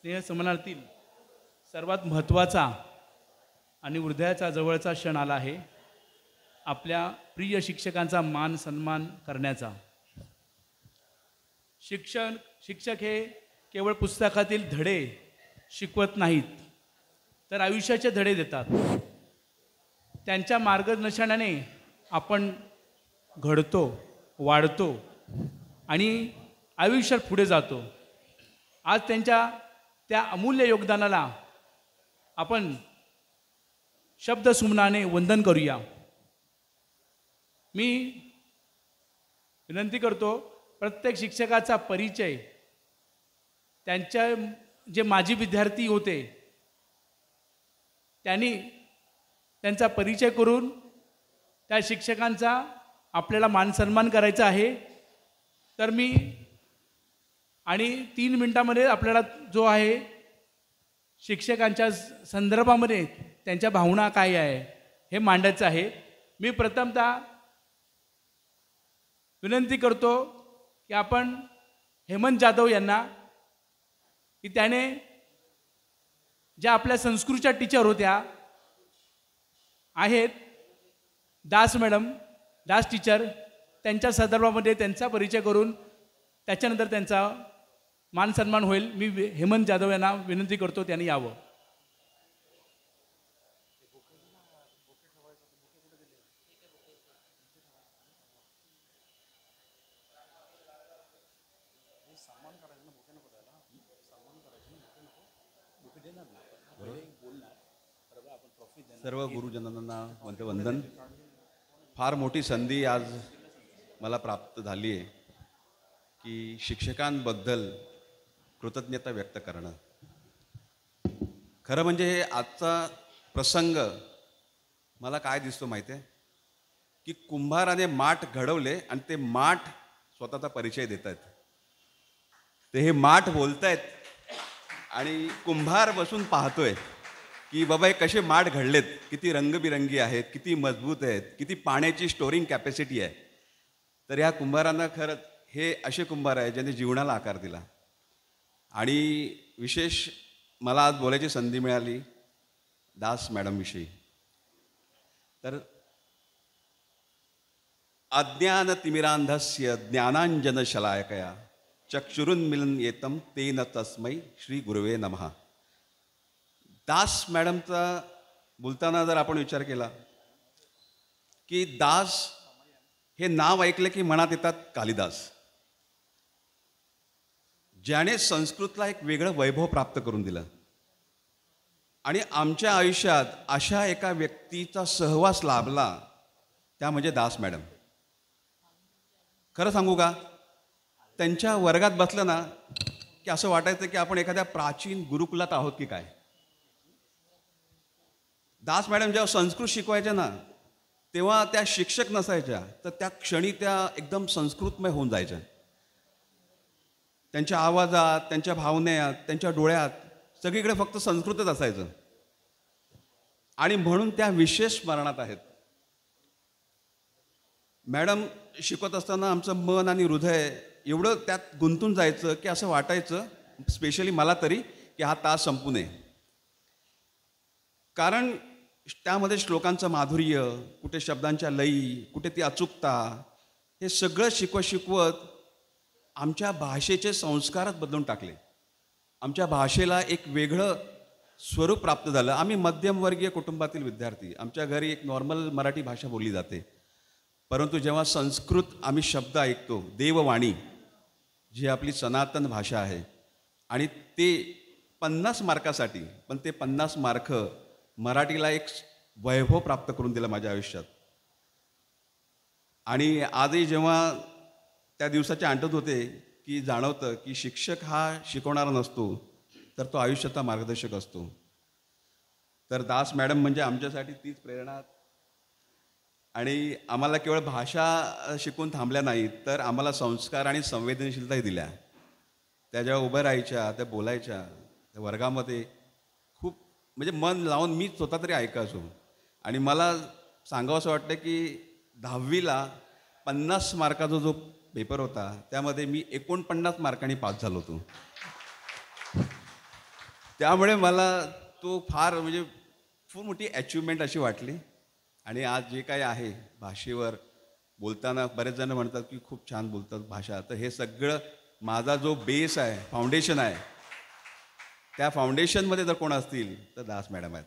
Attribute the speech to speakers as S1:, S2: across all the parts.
S1: स्नेहसंमेलनातील सर्वात महत्त्वाचा आणि हृदयाचा जवळचा क्षण आला आहे, आपल्या प्रिय शिक्षकांचा मान सन्मान करण्याचा। शिक्षक हे केवळ पुस्तकातील धडे शिकवत नाहीत, तर आयुष्याचे धडे देतात। त्यांच्या मार्गदर्शनाने आपण घडतो, वाढतो आणि आयुष्यात पुढे जातो। आज त्यांच्या त्या अमूल्य योगदानाला आपण शब्दसुमनाने वंदन करूया। मी विनंती करतो, प्रत्येक शिक्षकाचा परिचय त्यांच्या जे माजी विद्यार्थी होते त्यांनी त्यांचा परिचय करून त्या शिक्षकांचा आपल्याला मानसन्मान करायचा आहे। तर मी आणि 3 मिनिटांमध्ये आपल्याला जो आहे शिक्षकांच्या संदर्भामध्ये त्यांच्या भावना काय आहे हे मांडायचं आहे। मी प्रथमतः विनंती करतो की आपण हेमंत जाधव यांना, की त्याने ज्या आपल्या संस्कृतच्या टीचर होत्या आहेत दास मॅडम, दास टीचर, त्यांच्या संदर्भामध्ये त्यांचा परिचय करून त्याच्यानंतर त्यांचा मान सन्मान होईल। मी हेमंत जाधव यांना विनंती करतो त्यांनी यावं।
S2: सर्व गुरुजनांना वंदन। फार मोठी संधी आज मला प्राप्त झाली आहे की शिक्षकांबद्दल कृतज्ञता व्यक्त करणं। खरं म्हणजे हे आजचा प्रसंग मला काय दिसतो माहिती आहे, की कुंभाराने माठ घडवले आणि ते माठ स्वतःचा परिचय देत आहेत। ते हे माठ बोलत आहेत आणि कुंभार बसून पाहतोय की बाबा हे कसे माठ घडलेत, किती रंगबिरंगी आहेत, किती मजबूत आहेत, किती पाण्याची स्टोरिंग कॅपॅसिटी आहे। तर ह्या कुंभारांना खरंच हे असे कुंभार आहे ज्यांनी जीवनाला आकार दिला। आणि विशेष मला आज बोलायची संधी मिळाली दास मॅडमविषयी। तर अज्ञानतिमिरांधस्य ज्ञानांजनशलाकया चक्षुरुन्मीलन येतम तेन तस्मै श्री गुरुवे नमः। दास मॅडमचा बोलताना जर आपण विचार केला की दास हे नाव ऐकले की मनात येतात कालिदास, ज्याने संस्कृतला एक वेगळं वैभव प्राप्त करून दिलं। आणि आमच्या आयुष्यात अशा एका व्यक्तीचा सहवास लाभला, त्या म्हणजे दास मॅडम। खरं सांगू का, त्यांच्या वर्गात बसलं ना की असं वाटायचं की आपण एखाद्या प्राचीन गुरुकुलात आहोत की काय। दास मॅडम जेव्हा संस्कृत शिकवायच्या ना, तेव्हा त्या शिक्षक नसायच्या, तर त्या क्षणी त्या एकदम संस्कृतमय होऊन जायच्या। त्यांच्या आवाजात, त्यांच्या भावनेत, त्यांच्या डोळ्यात सगळीकडे फक्त संस्कृतच असायचं आणि म्हणून त्या विशेष स्मरणात आहेत। मॅडम शिकवत असताना आमचं मन आणि हृदय एवढं त्यात गुंतून जायचं की असं वाटायचं, स्पेशली मला तरी, की हा तास संपू नये। कारण त्यामध्ये श्लोकांचं माधुर्य, कुठे शब्दांच्या लयी, कुठे ती अचूकता, हे सगळं शिकवत आमच्या भाषेचे संस्कारच बदलून टाकले। आमच्या भाषेला एक वेगळं स्वरूप प्राप्त झालं। आम्ही मध्यमवर्गीय कुटुंबातील विद्यार्थी, आमच्या घरी एक नॉर्मल मराठी भाषा बोलली जाते, परंतु जेव्हा संस्कृत आम्ही शब्द ऐकतो, देववाणी जी आपली सनातन भाषा आहे, आणि ते 50 मार्कासाठी, पण ते 50 मार्क मराठीला एक वैभव प्राप्त करून दिलं माझ्या आयुष्यात। आणि आजही जेव्हा त्या दिवसाचे आठवत होते की जाणवतं की शिक्षक हा शिकवणारा नसतो, तर तो आयुष्याचा मार्गदर्शक असतो। तर दास मॅडम म्हणजे आमच्यासाठी तीच प्रेरणा। आणि आम्हाला केवळ भाषा शिकून थांबल्या नाहीत, तर आम्हाला संस्कार आणि संवेदनशीलताही दिल्या। त्या जेव्हा उभ्या राहायच्या, त्या बोलायच्या, त्या वर्गामध्ये खूप म्हणजे मन लावून मी स्वतः तरी ऐकायचो। आणि मला सांगावं असं वाटतं की 10वीला 50 मार्काचा जो पेपर होता, त्यामध्ये मी 49 मार्कांनी पास झालो होतो। त्यामुळे मला तो फार म्हणजे खूप मोठी अचिव्हमेंट अशी वाटली. आणि आज जे काही आहे भाषेवर बोलताना बरेच जण म्हणतात की खूप छान बोलतात भाषा. तर हे सगळं माझा जो बेस आहे, फाउंडेशन आहे, त्या फाउंडेशनमध्ये जर कोण असतील तर दास मॅडम आहेत.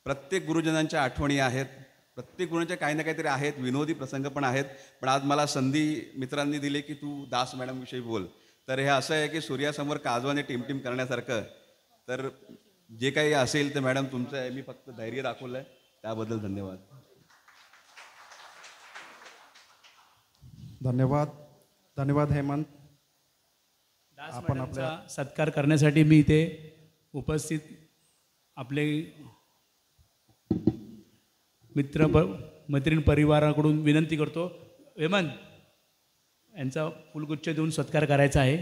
S2: प्रत्येक गुरुजनांच्या आठवणी आहेत, प्रत्येक गुरुजनांच्या काही ना काहीतरी आहेत, विनोदी प्रसंग पण आहेत. पण आज मला संधी मित्रांनी दिली की तू दास मॅडमविषयी बोल. तर हे असं आहे की सूर्यासमोर काजवाने टिमटिम करण्यासारखं. तर जे काही असेल तर मॅडम तुमचं आहे, मी फक्त धैर्य दाखवलं आहे, त्याबद्दल धन्यवाद.
S3: धन्यवाद. धन्यवाद हेमंत.
S1: दास
S3: आपण
S1: मॅडमचा सत्कार करण्यासाठी मी इथे उपस्थित आपले मैत्रीण परिवाराकडून विनंती करतो, हेमंत यांचा फुलगुच्छ देऊन सत्कार करायचा आहे.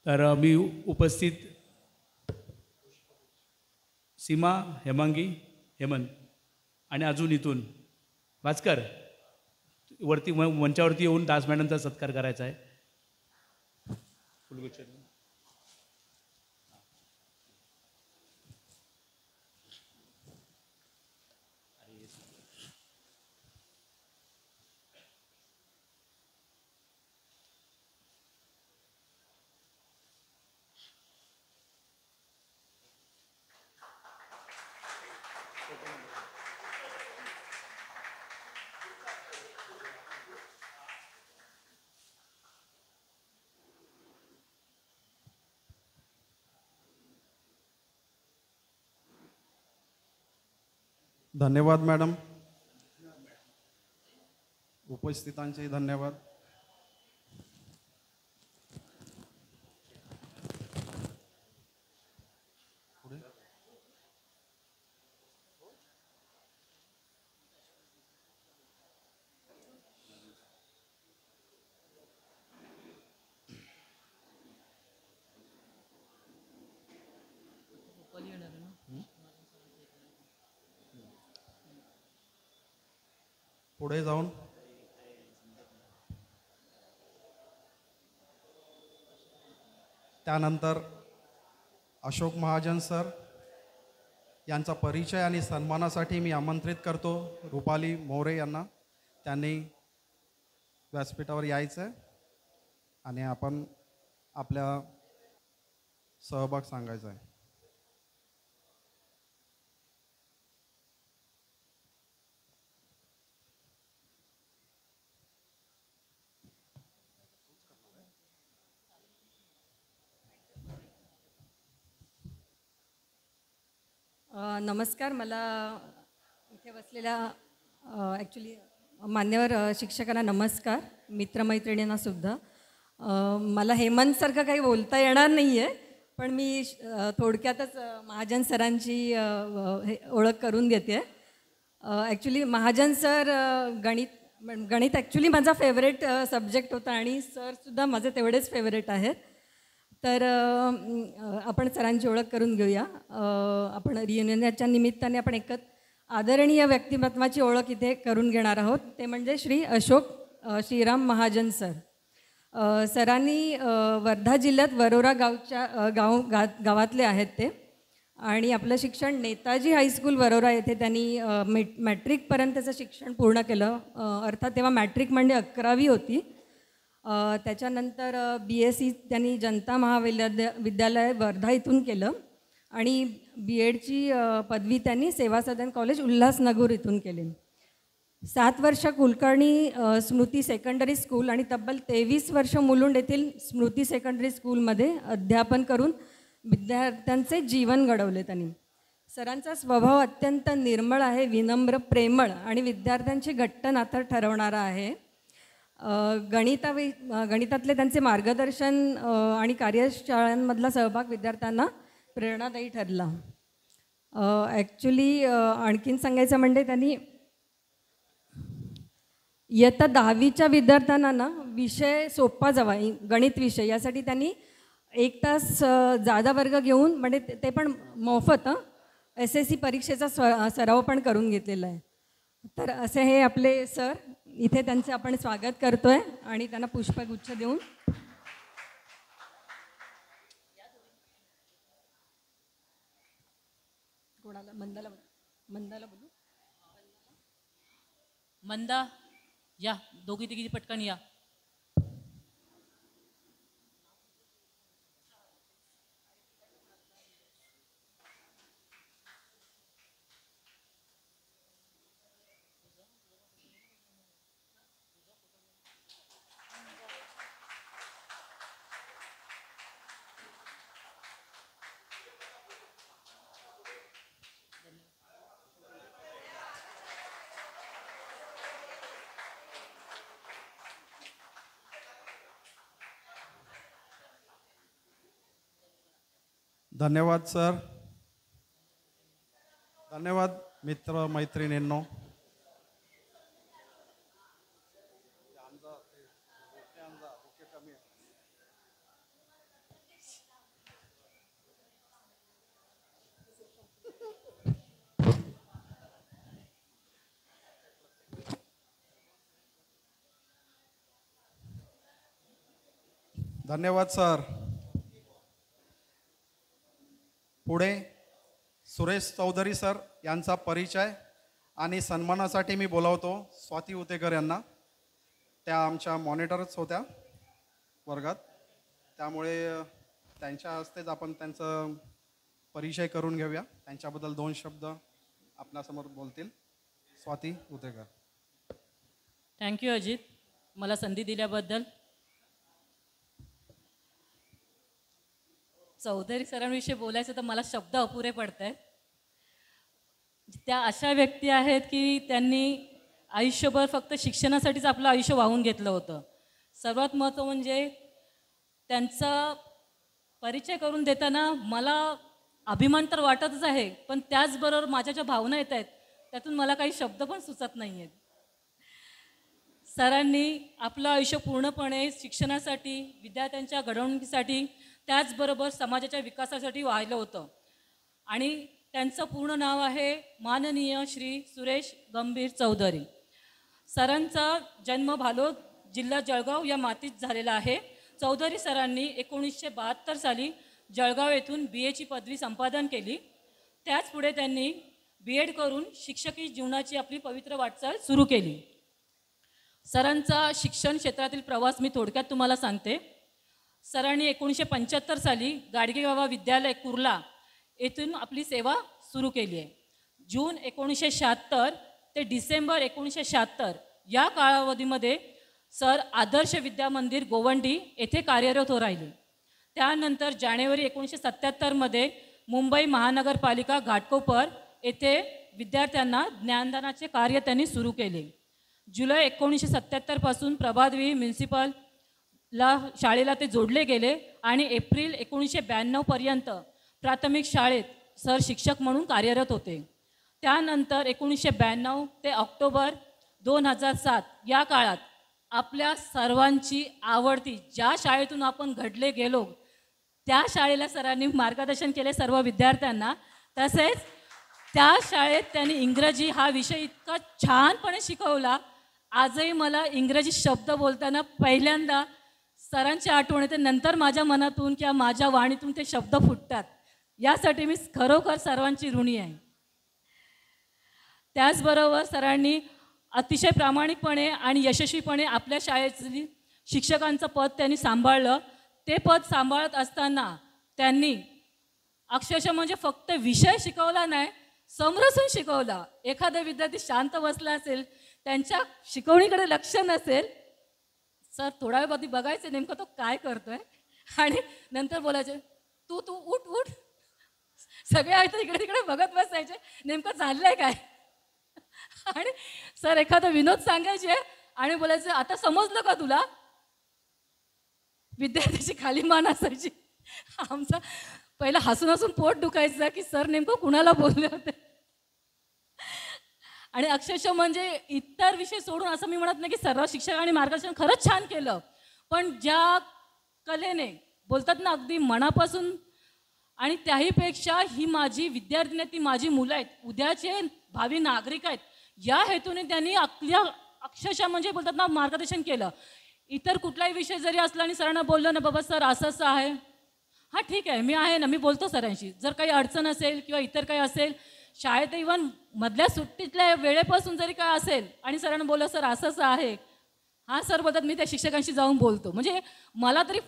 S1: तर मी उपस्थित सीमा, हेमांगी, हेमंत आणि अजून इथून भास्कर वरती मंचावरती येऊन दास मॅडमचा सत्कार करायचा आहे. फुलगुच्छ देऊन.
S3: धन्यवाद मॅडम. उपस्थितांचे धन्यवाद. पुढे जाऊन त्यानंतर अशोक महाजन सर यांचा परिचय आणि सन्मानासाठी मी आमंत्रित करतो रुपाली मोरे यांना. त्यांनी व्यासपीठावर यायचं आहे आणि आपण आपल्या सहभाग सांगायचा आहे.
S4: नमस्कार. मला इथे बसलेल्या ॲक्च्युली मान्यवर शिक्षकांना नमस्कार, मित्रमैत्रिणींनासुद्धा. मला हेमंतसारखं काही बोलता येणार नाही आहे, पण मी थोडक्यातच महाजन सरांची ओळख करून देते. ॲक्च्युली महाजन सर गणित ॲक्च्युली माझा फेवरेट सब्जेक्ट होता आणि सरसुद्धा माझे तेवढेच फेवरेट आहेत. तर आपण सरांची ओळख करून घेऊया. आपण रियुनियनच्या निमित्ताने आपण एकच आदरणीय व्यक्तिमत्वाची ओळख इथे करून घेणार आहोत. ते म्हणजे श्री अशोक श्रीराम महाजन सर. सरांनी वर्धा जिल्ह्यात वरोरा गावातले आहेत ते. आणि आपलं शिक्षण नेताजी हायस्कूल वरोरा येथे त्यांनी मॅट्रिकपर्यंतचं शिक्षण पूर्ण केलं. अर्थात तेव्हा मॅट्रिक म्हणजे 11वी होती. त्याच्यानंतर BSc त्यांनी जनता महाविद्यालय वर्धा इथून केलं आणि B.Edची पदवी त्यांनी सेवा सदन कॉलेज उल्हासनगर इथून केली. 7 वर्ष कुलकर्णी स्मृती सेकंडरी स्कूल आणि तब्बल 23 वर्ष मुलुंड येथील स्मृती सेकंडरी स्कूलमध्ये अध्यापन करून विद्यार्थ्यांचे जीवन घडवले त्यांनी. सरांचा स्वभाव अत्यंत निर्मळ आहे, विनम्र, प्रेमळ आणि विद्यार्थ्यांचे घट्ट नातं ठरवणारा आहे. गणितातले त्यांचे मार्गदर्शन आणि कार्यशाळांमधला सहभाग विद्यार्थ्यांना प्रेरणादायी ठरला. ॲक्च्युली आणखीन सांगायचं म्हणजे त्यांनी इयत्ता 10वीच्या विद्यार्थ्यांना ना विषय सोपा जावा, गणित विषय, यासाठी त्यांनी 1 तास जादा वर्ग घेऊन म्हणजे ते पण मोफत SSC परीक्षेचा सराव पण करून घेतलेला आहे. तर असे हे आपले सर, इथे त्यांचे आपण स्वागत करतो आहे आणि त्यांना पुष्पगुच्छ देऊन कोणाला? मंदाला मंदाला बोलू?
S5: मंदा या, दोघी तिघी पटकन या.
S3: धन्यवाद सर. धन्यवाद मित्र मैत्रिणींनो. धन्यवाद सर. पुढे सुरेश चौधरी सर यांचा परिचय आणि सन्मानासाठी मी बोलावतो स्वाती उतेकर यांना. त्या आमच्या मॉनिटरच होत्या वर्गात, त्यामुळे त्यांच्या हस्तेच आपण त्यांचा परिचय करून घेऊया. त्यांच्याबद्दल 2 शब्द आपल्यासमोर बोलतील स्वाती उतेकर.
S5: थँक्यू अजित, मला संधी दिल्याबद्दल. चौधरी सरांविषयी बोलायचं तर मला शब्द अपुरे पडत आहेत. त्या अशा व्यक्ती आहेत की त्यांनी आयुष्यभर फक्त शिक्षणासाठीच आपलं आयुष्य वाहून घेतलं होतं. सर्वात महत्त्व म्हणजे त्यांचा परिचय करून देताना मला अभिमान तर वाटतच आहे, पण त्याचबरोबर माझ्या ज्या भावना येत आहेत त्यातून मला काही शब्द पण सुचत नाही आहेत. सरांनी आपलं आयुष्य पूर्णपणे शिक्षणासाठी, विद्यार्थ्यांच्या घडवणुकीसाठी, त्याचबरोबर समाजाच्या विकासासाठी वाहिलं होतं. आणि त्यांचं पूर्ण नाव आहे माननीय श्री सुरेश गंभीर चौधरी. सरांचा जन्म भालोद, जिल्हा जळगाव या मातीत झालेला आहे. चौधरी सरांनी 1972 साली जळगाव येथून BA ची पदवी संपादन केली. त्याच पुढे त्यांनी BEd करून शिक्षकी जीवनाची आपली पवित्र वाटचाल सुरू केली. सरांचा शिक्षण क्षेत्रातील प्रवास मी थोडक्यात तुम्हाला सांगते. सरांनी 1975 साली गाडगेबाबा विद्यालय कुर्ला येथून आपली सेवा सुरू केली आहे. जून 1976 ते डिसेंबर 1976 या कालावधीमध्ये सर आदर्श विद्या मंदिर गोवंडी येथे कार्यरत राहिले. त्यानंतर जानेवारी 1977 मुंबई महानगरपालिका घाटकोपर येथे विद्यार्थ्यांना ज्ञानदानाचे कार्य त्यांनी सुरू केले. जुलै 1977 पासून प्रभादेवी म्युन्सिपलला शाळेला ते जोडले गेले आणि एप्रिल 1992 पर्यंत प्राथमिक शाळेत सर शिक्षक म्हणून कार्यरत होते. त्यानंतर 1992 ते ऑक्टोबर 2007 या काळात आपल्या सर्वांची आवडती ज्या शाळेतून आपण घडले गेलो त्या शाळेला सरांनी मार्गदर्शन केले सर्व विद्यार्थ्यांना. तसेच त्या शाळेत त्यांनी इंग्रजी हा विषय इतका छानपणे शिकवला. आजही मला इंग्रजी शब्द बोलताना पहिल्यांदा सरांची आठवण येते, नंतर माझ्या मनातून किंवा माझ्या वाणीतून ते शब्द फुटतात. यासाठी मी खरोखर सर्वांची ऋणी आहे. त्याचबरोबर सरांनी अतिशय प्रामाणिकपणे आणि यशस्वीपणे आपल्या शाळेतील शिक्षकांचं पद त्यांनी सांभाळलं. ते पद सांभाळत असताना त्यांनी अक्षरशः म्हणजे फक्त विषय शिकवला नाही, समरसून शिकवला. एखादा विद्यार्थी शांत बसला असेल, त्यांच्या शिकवणीकडे लक्ष नसेल, सर थोडा वेळ आधी बघायचे नेमकं तो काय करतोय आणि नंतर बोलायचे तू तू उठ उठ. सगळे आहेत इकडे तिकडे बघत बसायचे नेमकं झालंय काय. आणि सर एखादा विनोद सांगायचे आणि बोलायचे आता समजलं का तुला. विद्यार्थ्याची खाली मान असायची. आमचा पहिला हसून हसून पोट दुखायचं की सर नेमकं कुणाला बोलले होते. आणि अक्षरशः म्हणजे इतर विषय सोडून असं मी म्हणत नाही की सर्व शिक्षकांनी मार्गदर्शन खरंच छान केलं, पण ज्या कलेने बोलतात ना अगदी मनापासून, आणि त्याहीपेक्षा ही माझी विद्यार्थिनी आहेत, ती माझी मुलं आहेत, उद्याचे भावी नागरिक आहेत, या हेतूने त्यांनी अक्षरशः म्हणजे बोलतात ना मार्गदर्शन केलं. इतर कुठलाही विषय जरी असला आणि सरांना बोललं ना बाबा सर असं असं आहे, हां ठीक आहे, मी आहे ना, मी बोलतो सरांशी. जर काही अडचण असेल किंवा इतर काही असेल, शाळेत इव्हन मधल्या सुट्टीतल्या वेळेपासून जरी काय असेल आणि सरांना बोललं सर असं असं आहे, हां सर बोलतात, मी त्या शिक्षकांशी जाऊन बोलतो. म्हणजे मला तरी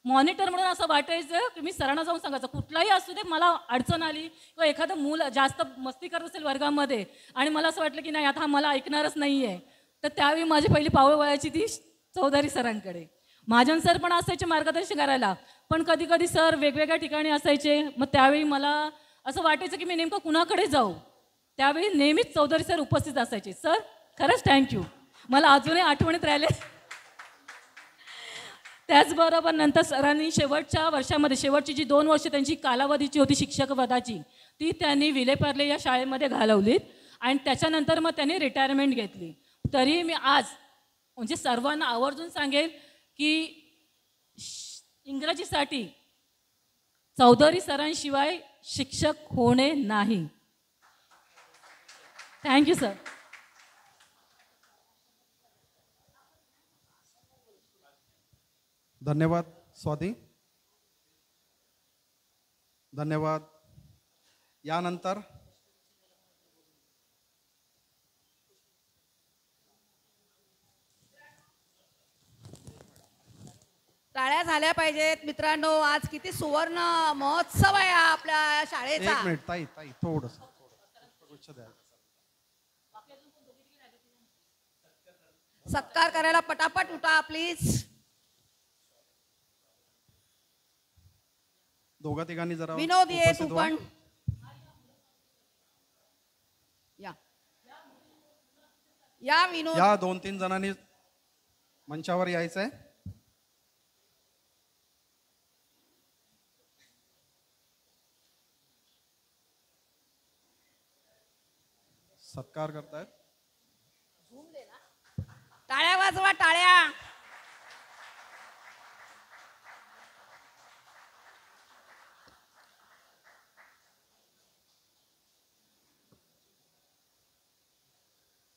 S5: मॉनिटर म्हणून असं वाटायचं की मी सरांना जाऊन सांगायचं, कुठलाही असू दे, मला अडचण आली किंवा एखादं मूल जास्त मस्ती करत असेल वर्गामध्ये आणि मला असं वाटलं की नाही आता हा मला ऐकणारच नाही आहे, तर त्यावेळी माझी पहिली पावलं वळायची ती चौधरी सरांकडे. महाजन सर पण असायचे मार्गदर्शन करायला, पण कधी कधी सर वेगवेगळ्या ठिकाणी असायचे. मग त्यावेळी मला असं वाटायचं की मी नेमकं कुणाकडे जाऊ. त्यावेळी नेहमीच चौधरी सर उपस्थित असायचे. सर खरंच थँक्यू, मला अजूनही आठवणीत राहिले. त्याचबरोबर नंतर सरांनी शेवटच्या वर्षामध्ये, शेवटची जी 2 वर्ष त्यांची कालावधीची होती शिक्षक पदाची, ती त्यांनी विलेपार्ले या शाळेमध्ये घालवलीत आणि त्याच्यानंतर मग त्यांनी रिटायरमेंट घेतली. तरी मी आज म्हणजे सर्वांना आवर्जून सांगेल की इंग्रजीसाठी चौधरी सरांशिवाय शिक्षक होणे नाही. Thank you sir.
S3: धन्यवाद स्वाती. धन्यवाद. यानंतर
S6: टाळ्या झाल्या पाहिजेत मित्रांनो. आज किती सुवर्ण महोत्सव आहे हा आपल्या शाळेचा.
S3: एक मिनिट ताई, ताई थोडंसं गुच्छ द्या.
S6: सत्कार करायला पटापट उठा प्लीज.
S3: दोघा तिघांनी जरा
S6: विनोद ये तू
S3: उपस्थित व्हा.
S6: पण या या विनोद.
S3: या 2-3 जणांनी मंचावर यायचंय. सत्कार करतायत.
S6: टाळ्या वाजवा, टाळ्या.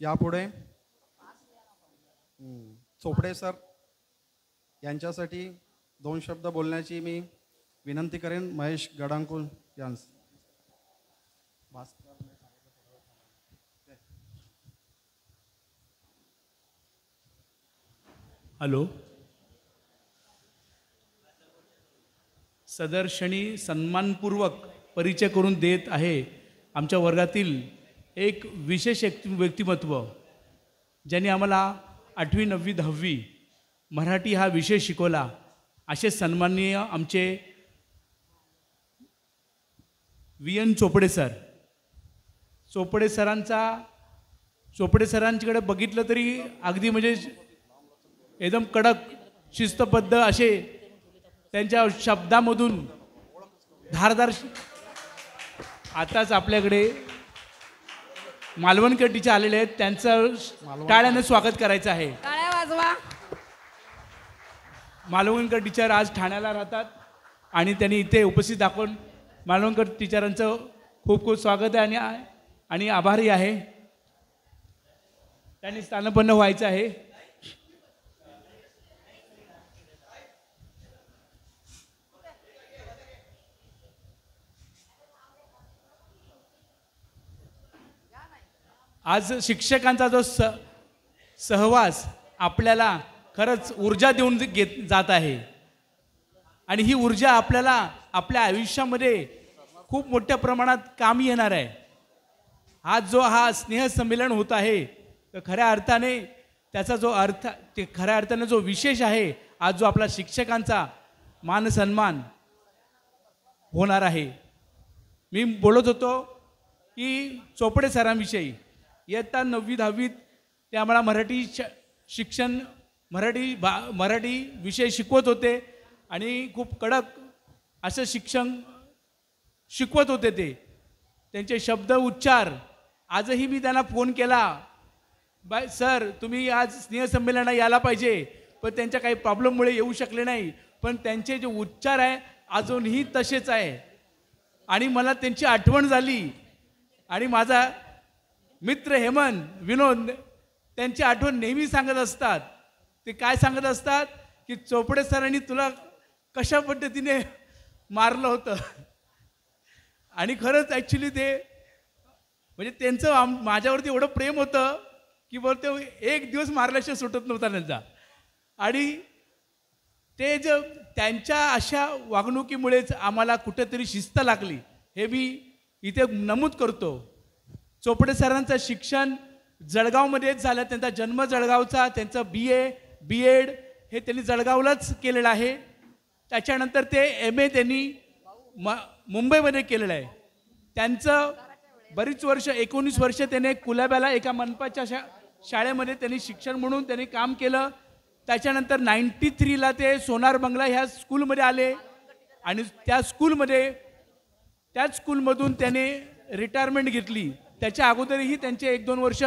S3: यापुढे चोपडे सर यांच्यासाठी 2 शब्द बोलण्याची मी विनंती करेन. महेश गडांकुल यांस.
S1: हॅलो. सदर क्षणी सन्मानपूर्वक परिचय करून देत आहे आमच्या वर्गातील एक विशेष व्यक्तिमत्व, ज्यांनी आम्हाला 8वी 9वी 10वी मराठी हा विषय शिकवला. असे सन्माननीय आमचे VN चोपडे सर. चोपडे सरांकडे बघितलं तरी अगदी म्हणजे एकदम कडक शिस्तबद्ध असे त्यांच्या शब्दामधून धारदार. आताच आपल्याकडे मालवणकर टीचर आलेले आहेत, त्यांचं टाळ्याने स्वागत करायचं आहे.
S6: टाळ्या वाजवा.
S1: मालवणकर टीचर आज ठाण्याला राहतात आणि त्यांनी इथे उपस्थित दाखवून मालवणकर टीचरांचं खूप खूप स्वागत आहे आणि आभारी आहे. त्यांनी स्थानपन्न व्हायचं आहे. आज शिक्षकांचा जो सहवास आपल्याला खरंच ऊर्जा देऊन जात आहे आणि ही ऊर्जा आपल्याला आपल्या आयुष्यामध्ये खूप मोठ्या प्रमाणात कामी येणार आहे. आज जो हा स्नेहसंमेलन होत आहे तर खऱ्या अर्थाने त्याचा जो अर्थ, ते खऱ्या अर्थाने जो विशेष आहे, आज जो आपला शिक्षकांचा मान सन्मान होणार आहे. मी बोलत होतो की चोपडे सरांविषयी. इयत्ता 9वी 10वीत ते आम्हाला मराठी शिक्षण मराठी विषय शिकवत होते आणि खूप कडक असं शिक्षण शिकवत होते. त्यांचे शब्द उच्चार आजही मी त्यांना फोन केला, बाय सर तुम्ही आज स्नेहसंमेलनाला यायला पाहिजे, पण त्यांच्या काही प्रॉब्लेममुळे येऊ शकले नाही, पण त्यांचे जे उच्चार आहे अजूनही तसेच आहे आणि मला त्यांची आठवण झाली. आणि माझा मित्र हेमंत विनोद त्यांची आठवण नेहमी सांगत असतात. ते काय सांगत असतात की चोपडे सरांनी तुला कशा पद्धतीने मारलं होतं. आणि खरंच ॲक्च्युली ते म्हणजे त्यांचं माझ्यावरती एवढं प्रेम होतं की बोलते एक दिवस मारल्याशिवाय सुटत नव्हता त्यांचा. आणि ते त्यांच्या अशा वागणुकीमुळेच आम्हाला कुठेतरी शिस्त लागली हे मी इथे नमूद करतो. चोपडे सरांचं शिक्षण जळगावमध्येच झालं. त्यांचा जन्म जळगावचा, त्यांचं BA B.Ed हे त्यांनी जळगावलाच केलेलं आहे. त्याच्यानंतर ते MA त्यांनी मुंबईमध्ये केलेलं आहे. त्यांचं बरीच वर्ष 19 वर्ष त्याने कुलाब्याला एका मनपाच्या शाळेमध्ये त्यांनी शिक्षण म्हणून त्यांनी काम केलं. त्याच्यानंतर 93ला ते सोनार बंगला ह्या स्कूलमध्ये आले आणि त्याच स्कूलमधून त्याने रिटायरमेंट घेतली. त्याच्या अगोदरही त्यांचे 1-2 वर्ष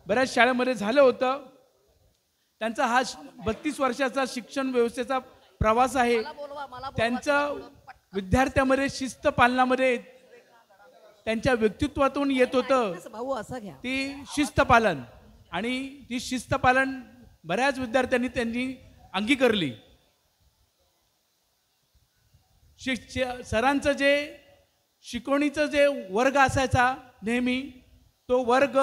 S1: बऱ्याच शाळेमध्ये झालं होतं. त्यांचा हा 32 वर्षाचा शिक्षण व्यवस्थेचा प्रवास आहे. त्यांचं विद्यार्थ्यामध्ये शिस्त पालनामध्ये त्यांच्या व्यक्तित्वातून येत होतं
S6: भाऊ असं घ्या.
S1: ती शिस्तपालन. आणि ती शिस्तपालन बऱ्याच विद्यार्थ्यांनी त्यांनी अंगीकारली. सरांचं जे शिकवणीचं जे वर्ग असायचा नेहमी, तो वर्ग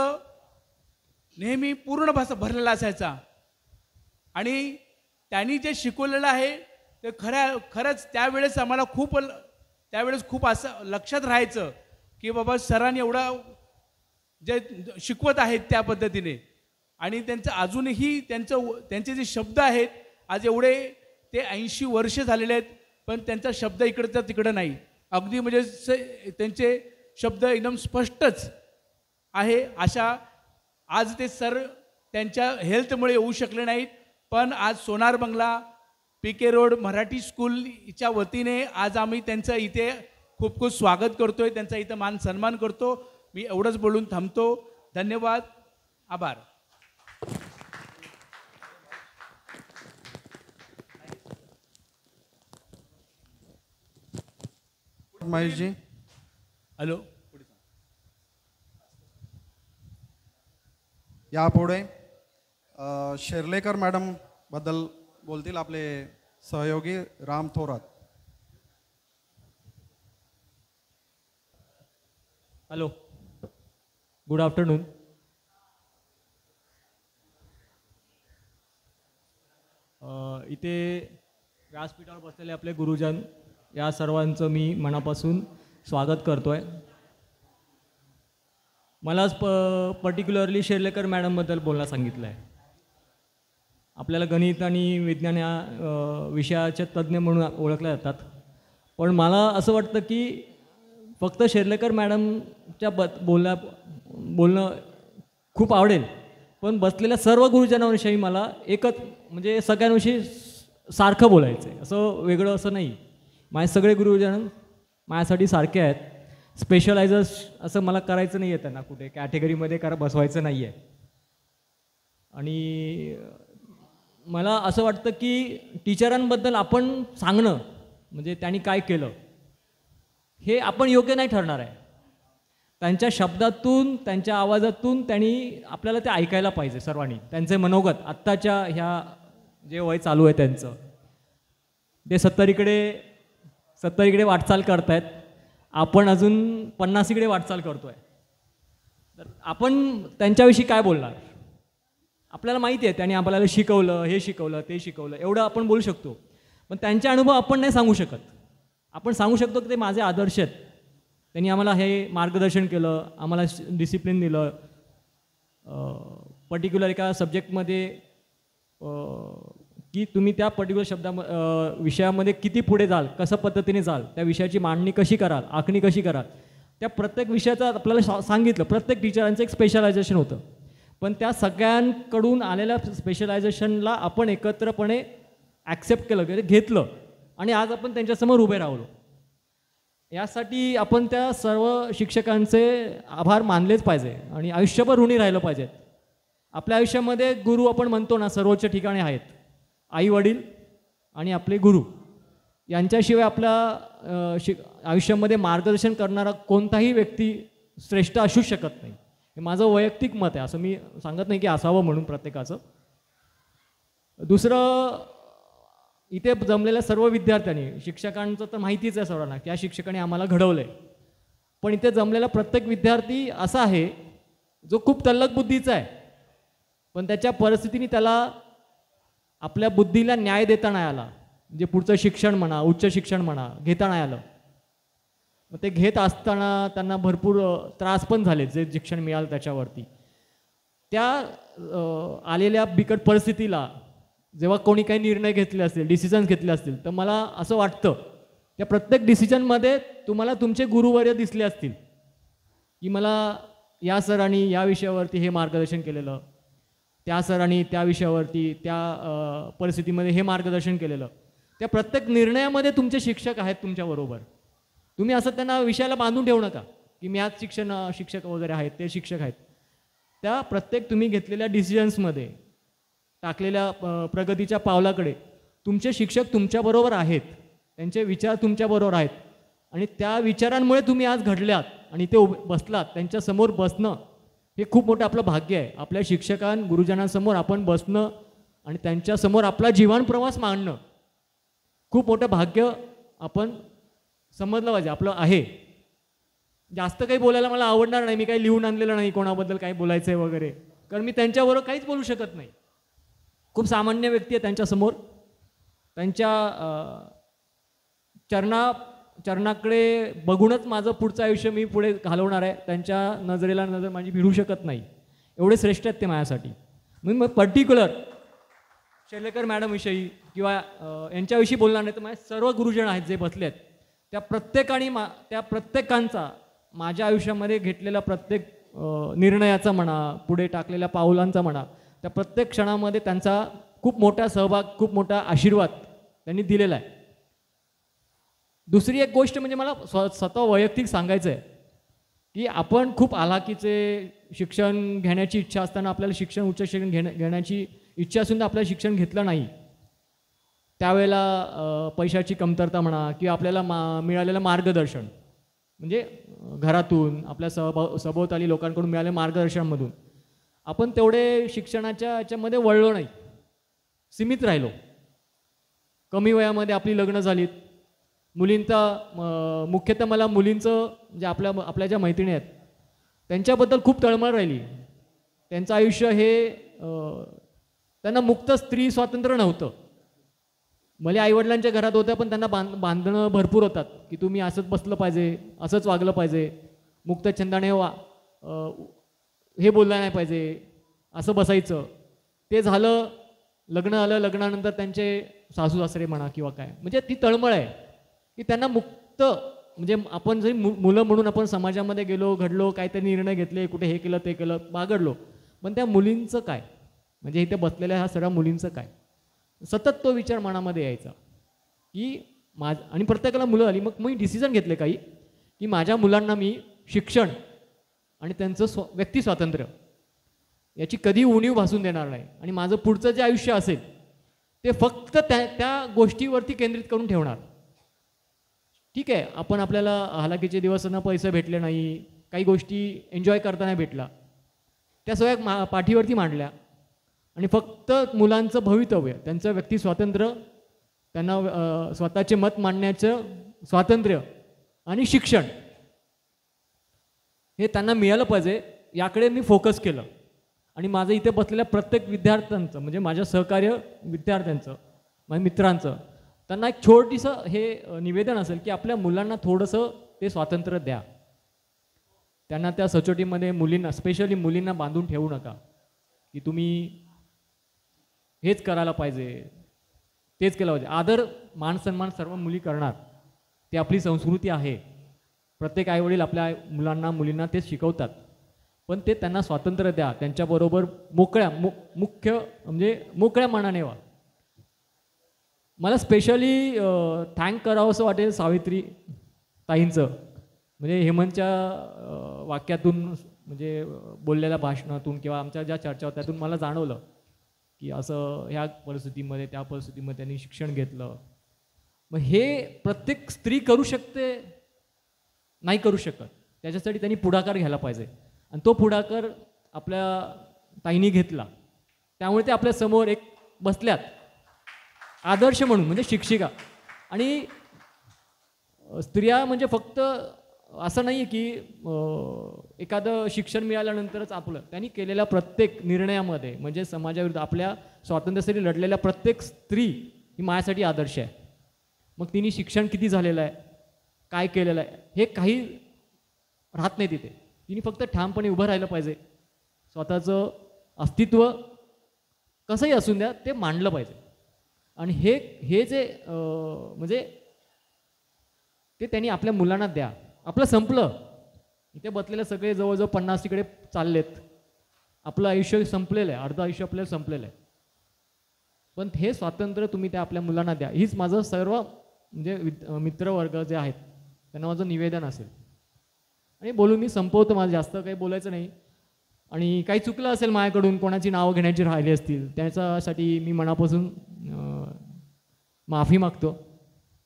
S1: नेहमी पूर्ण भरलेला असायचा. आणि त्यांनी जे शिकवलेलं आहे ते खरंच त्यावेळेस आम्हाला खूप असं लक्षात राहायचं की बाबा सरांनी एवढा जे शिकवत आहेत त्या पद्धतीने. आणि त्यांचं अजूनही त्यांचे जे शब्द आहेत आज एवढे ते 80 वर्ष झालेले आहेत पण त्यांचा शब्द इकडचा तिकडं नाही. अगदी म्हणजे त्यांचे शब्द एकदम स्पष्टच आहे. अशा आज ते सर त्यांच्या हेल्थमुळे येऊ शकले नाहीत पण आज सोनार बंगला PK रोड मराठी स्कूलच्या वतीने आज आम्ही त्यांचं इथे खूप खूप स्वागत करतोय. त्यांचा इथं मान सन्मान करतो. मी एवढंच बोलून थांबतो. धन्यवाद. आभार.
S3: महेशजी.
S1: हॅलो.
S3: यापुढे शेर्लेकर मॅडम बद्दल बोलतील आपले सहयोगी Ram Thorat.
S7: Hello, good afternoon. इथे व्यासपीठावर बसलेले आपले गुरुजन या सर्वांचं मी मनापासून स्वागत करतो आहे. मलाच पर्टिक्युलरली शेर्लेकर मॅडमबद्दल बोलणं सांगितलं आहे. आपल्याला गणित आणि विज्ञान या विषयाचे तज्ज्ञ म्हणून ओळखले जातात पण मला असं वाटतं की फक्त शेर्लेकर मॅडमच्या बोलणं खूप आवडेल पण बसलेल्या सर्व गुरुजनांविषयी मला एकच म्हणजे सगळ्यांविषयी सारखं बोलायचं आहे. असं वेगळं असं नाही. माझे सगळे गुरुजन माझ्यासाठी सारखे आहेत. स्पेशलायझर्स असं मला करायचं नाही आहे. त्यांना कुठे कॅटेगरीमध्ये बसवायचं नाही आहे. आणि मला असं वाटतं की टीचरांबद्दल आपण सांगणं म्हणजे त्यांनी काय केलं हे आपण योग्य नाही ठरणार आहे. त्यांच्या शब्दातून त्यांच्या आवाजातून त्यांनी आपल्याला ते ऐकायला पाहिजे सर्वांनी. त्यांचे मनोगत आत्ताच्या ह्या जे वय चालू आहे त्यांचं ते 70कडे वाटचाल करतायत. आपण अजून 50कडे वाटचाल करतो आहे. तर आपण त्यांच्याविषयी काय बोलणार. आपल्याला माहिती आहे त्यांनी आपल्याला शिकवलं, हे शिकवलं, ते शिकवलं एवढं आपण बोलू शकतो पण त्यांचे अनुभव आपण नाही सांगू शकत. आपण सांगू शकतो की ते माझे आदर्श आहेत. त्यांनी आम्हाला हे मार्गदर्शन केलं, आम्हाला डिसिप्लिन दिलं, पर्टिक्युलर एका सब्जेक्टमध्ये की तुम्ही त्या पर्टिक्युलर विषयामध्ये किती पुढे जाल, कसं पद्धतीने जाल, त्या विषयाची मांडणी कशी कराल, आखणी कशी कराल, त्या प्रत्येक विषयाचं आपल्याला सांगितलं. प्रत्येक टीचरांचं एक स्पेशलायझेशन होतं पण त्या सगळ्यांकडून आलेल्या स्पेशलायझेशनला आपण एकत्रपणे ॲक्सेप्ट केलं, घेतलं आणि आज आपण त्यांच्यासमोर उभे राहिलो. यासाठी आपण त्या सर्व शिक्षकांचे आभार मानलेच पाहिजे आणि आयुष्यभर ऋणी राहिलं पाहिजेत. आपल्या आयुष्यामध्ये गुरु आपण म्हणतो ना सर्वोच्च ठिकाणी आहेत. आई वडील आणि आपले गुरु यांच्याशिवाय आपल्या आयुष्यामध्ये मार्गदर्शन करणारा कोणताही व्यक्ती श्रेष्ठ असू शकत नाही. हे माझं वैयक्तिक मत आहे. असं मी सांगत नाही की असावं म्हणून प्रत्येकाचं. दुसरं इथे जमलेल्या सर्व विद्यार्थ्यांनी, शिक्षकांचं तर माहितीच आहे सर्वांना, त्या शिक्षकांनी आम्हाला घडवलं आहे. पण इथे जमलेला प्रत्येक विद्यार्थी असा आहे जो खूप तल्लख बुद्धीचा आहे, पण त्याच्या परिस्थितीने त्याला आपल्या बुद्धीला न्याय देता नाही आला. म्हणजे पुढचं शिक्षण म्हणा, उच्च शिक्षण म्हणा, घेता नाही आलं. मग ते घेत असताना त्यांना भरपूर त्रास पण झाले जे शिक्षण मिळालं त्याच्यावरती. त्या आलेल्या बिकट परिस्थितीला जेव्हा कोणी काही निर्णय घेतले असतील, डिसिजन्स घेतले असतील, तर मला असं वाटतं त्या प्रत्येक डिसिजनमध्ये तुम्हाला तुमचे गुरुवर्य दिसले असतील की मला या सरांनी या विषयावरती हे मार्गदर्शन केलेलं, त्या सरांनी त्या विषयावरती त्या परिस्थितीमध्ये हे मार्गदर्शन केलेलं. त्या प्रत्येक निर्णयामध्ये तुमचे शिक्षक आहेत तुमच्याबरोबर. तुम्ही असं त्यांना विषयाला बांधून ठेवू नका की मी आज शिक्षक वगैरे आहेत, ते शिक्षक आहेत. त्या प्रत्येक तुम्ही घेतलेल्या डिसिजन्समध्ये, टाकलेल्या प्रगतीच्या पावलाकडे तुमचे शिक्षक तुमच्याबरोबर आहेत, त्यांचे विचार तुमच्याबरोबर आहेत आणि त्या विचारांमुळे तुम्ही आज घडल्यात आणि ते बसलात. त्यांच्यासमोर बसणं हे खूप मोठं आपलं भाग्य आहे. आपल्या गुरुजनांसमोर आपण बसणं आणि त्यांच्यासमोर आपला जीवन प्रवास मांडणं खूप मोठं भाग्य आपण समजलं पाहिजे आपलं आहे. जास्त काही बोलायला मला आवडणार नाही, मी काही लिहून आणलेलं नाही कोणाबद्दल काही बोलायचं आहे वगैरे, कारण मी त्यांच्याबरोबर काहीच बोलू शकत नाही. खूप सामान्य व्यक्ती आहे त्यांच्यासमोर. त्यांच्या चरणाकडे बघूनच माझं पुढचं आयुष्य मी पुढे घालवणार आहे. त्यांच्या नजरेला नजर माझी भिडू शकत नाही, एवढे श्रेष्ठ आहेत ते माझ्यासाठी. मग पर्टिक्युलर शेलेकर मॅडमविषयी किंवा यांच्याविषयी बोलणार नाही, तर माझे सर्व गुरुजन आहेत जे बसले आहेत, त्या प्रत्येकांचा माझ्या आयुष्यामध्ये घेतलेला प्रत्येक निर्णयाचा म्हणा, पुढे टाकलेल्या पाऊलांचा म्हणा, त्या प्रत्येक क्षणामध्ये त्यांचा खूप मोठा सहभाग, खूप मोठा आशीर्वाद त्यांनी दिलेला आहे. दुसरी एक गोष्ट म्हणजे मला स्वतः वैयक्तिक सांगायचं आहे की आपण खूप आलाकीचे शिक्षण घेण्याची इच्छा असताना, आपल्याला उच्च शिक्षण घेण्याची इच्छा असून आपल्याला शिक्षण घेतलं नाही, त्यावेळेला पैशाची कमतरता म्हणा किंवा आपल्याला मिळालेलं मार्गदर्शन, म्हणजे घरातून आपल्या सभोवताली लोकांकडून मिळालेल्या मार्गदर्शनामधून आपण तेवढे शिक्षणाच्या याच्यामध्ये वळलो नाही, सीमित राहिलो. कमी वयामध्ये आपली लग्न झालीत. मुलींचा मुख्यतः मला मुलींचं जे आपल्या ज्या मैत्रिणी आहेत त्यांच्याबद्दल खूप तळमळ राहिली. त्यांचं आयुष्य हे त्यांना मुक्त स्त्री स्वातंत्र्य नव्हतं. मला आईवडिलांच्या घरात होत्या, पण त्यांना बांधणं भरपूर होतात की तुम्ही असंच बसलं पाहिजे, असंच वागलं पाहिजे, मुक्त छंदाने हे बोललं नाही पाहिजे, असं बसायचं. ते झालं, लग्न आलं, लग्नानंतर त्यांचे सासू सासरे म्हणा किंवा काय, म्हणजे ती तळमळ आहे की त्यांना मुक्त, म्हणजे आपण जरी मुलं म्हणून आपण समाजामध्ये गेलो, घडलो, काहीतरी निर्णय घेतले, कुठे हे केलं ते केलं, बागडलो, पण त्या मुलींचं काय, म्हणजे इथे बसलेल्या ह्या सर्व मुलींचं काय, सतत तो विचार मनामध्ये यायचा की आणि प्रत्येकाला मुलं आली. मग मी डिसिजन घेतले काही की माझ्या मुलांना मी शिक्षण आणि त्यांचं व्यक्ती स्वातंत्र्य याची कधी उणीव भासून देणार नाही आणि माझं पुढचं जे आयुष्य असेल ते फक्त त्या गोष्टीवरती केंद्रित करून ठेवणार. ठीक आहे, आपल्याला हालाकीचे दिवसांना पैसे भेटले नाही, काही गोष्टी एन्जॉय करता नाही भेटला, त्या सगळ्या पाठीवरती मांडल्या आणि फक्त मुलांचं भवितव्य, त्यांचं व्यक्ती स्वातंत्र्य, त्यांना स्वतःचे मत मांडण्याचं स्वातंत्र्य आणि शिक्षण हे त्यांना मिळालं पाहिजे याकडे मी फोकस केलं. आणि माझं इथे बसलेल्या प्रत्येक विद्यार्थ्यांचं, म्हणजे माझ्या सहकार्य विद्यार्थ्यांचं, माझ्या मित्रांचं, त्यांना एक छोटीसं हे निवेदन असेल की आपल्या मुलांना थोडंसं ते स्वातंत्र्य द्या. त्यांना त्या सचोटीमध्ये मुलींना, स्पेशली मुलींना बांधून ठेवू नका की तुम्ही हेच करायला पाहिजे, तेच केलं पाहिजे. आदर, मान सन्मान सर्व मुली करणार, ती आपली संस्कृती आहे. प्रत्येक आईवडील आपल्या मुलांना मुलींना तेच शिकवतात, पण ते त्यांना स्वातंत्र्य द्या. त्यांच्याबरोबर मोकळ्या मनाने व्हा. मला स्पेशली थँक करावं असं वाटेल सावित्री ताईंचं, म्हणजे हेमंतच्या वाक्यातून, म्हणजे बोललेल्या भाषणातून किंवा आमच्या ज्या चर्चा होत्या त्यातून मला जाणवलं की असं ह्या परिस्थितीमध्ये, त्या परिस्थितीमध्ये त्यांनी शिक्षण घेतलं. मग हे प्रत्येक स्त्री करू शकते, नाही करू शकत, त्याच्यासाठी त्यांनी पुढाकार घ्यायला पाहिजे आणि तो पुढाकार आपल्या ताईंनी घेतला. त्यामुळे ते आपल्या समोर एक बसल्यात आदर्श म्हणून म्हणजे शिक्षिका. आणि स्त्रिया म्हणजे फक्त असं नाही आहे की एखादं शिक्षण मिळाल्यानंतरच आपलं, त्यांनी केलेल्या प्रत्येक निर्णयामध्ये म्हणजे समाजाविरुद्ध आपल्या स्वातंत्र्यासाठी लढलेल्या प्रत्येक स्त्री ही माझ्यासाठी आदर्श आहे. मग तिने शिक्षण किती झालेलं आहे, काय केलेलं आहे, हे काही राहत नाही तिथे. तिने फक्त ठामपणे उभं राहिलं पाहिजे, स्वतःचं अस्तित्व कसंही असून द्या ते मांडलं पाहिजे. आणि हे जे म्हणजे ते त्यांनी आपल्या मुलांना द्या. आपलं संपलं, इथे बसलेले सगळे जवळजवळ 50 तिकडे चाललेत, आपलं आयुष्य संपलेलं आहे, अर्धं आयुष्य आपल्याला संपलेलं आहे. पण हे स्वातंत्र्य तुम्ही त्या आपल्या मुलांना द्या, हीच माझं सर्व म्हणजे मित्रवर्ग जे आहेत त्यांना माझं निवेदन असेल. आणि बोलून मी संपवतो, मला जास्त काही बोलायचं नाही. आणि काही चुकलं असेल माझ्याकडून, कोणाची नावं घेण्याची राहिली असतील, त्याच्यासाठी मी मनापासून माफी मागतो.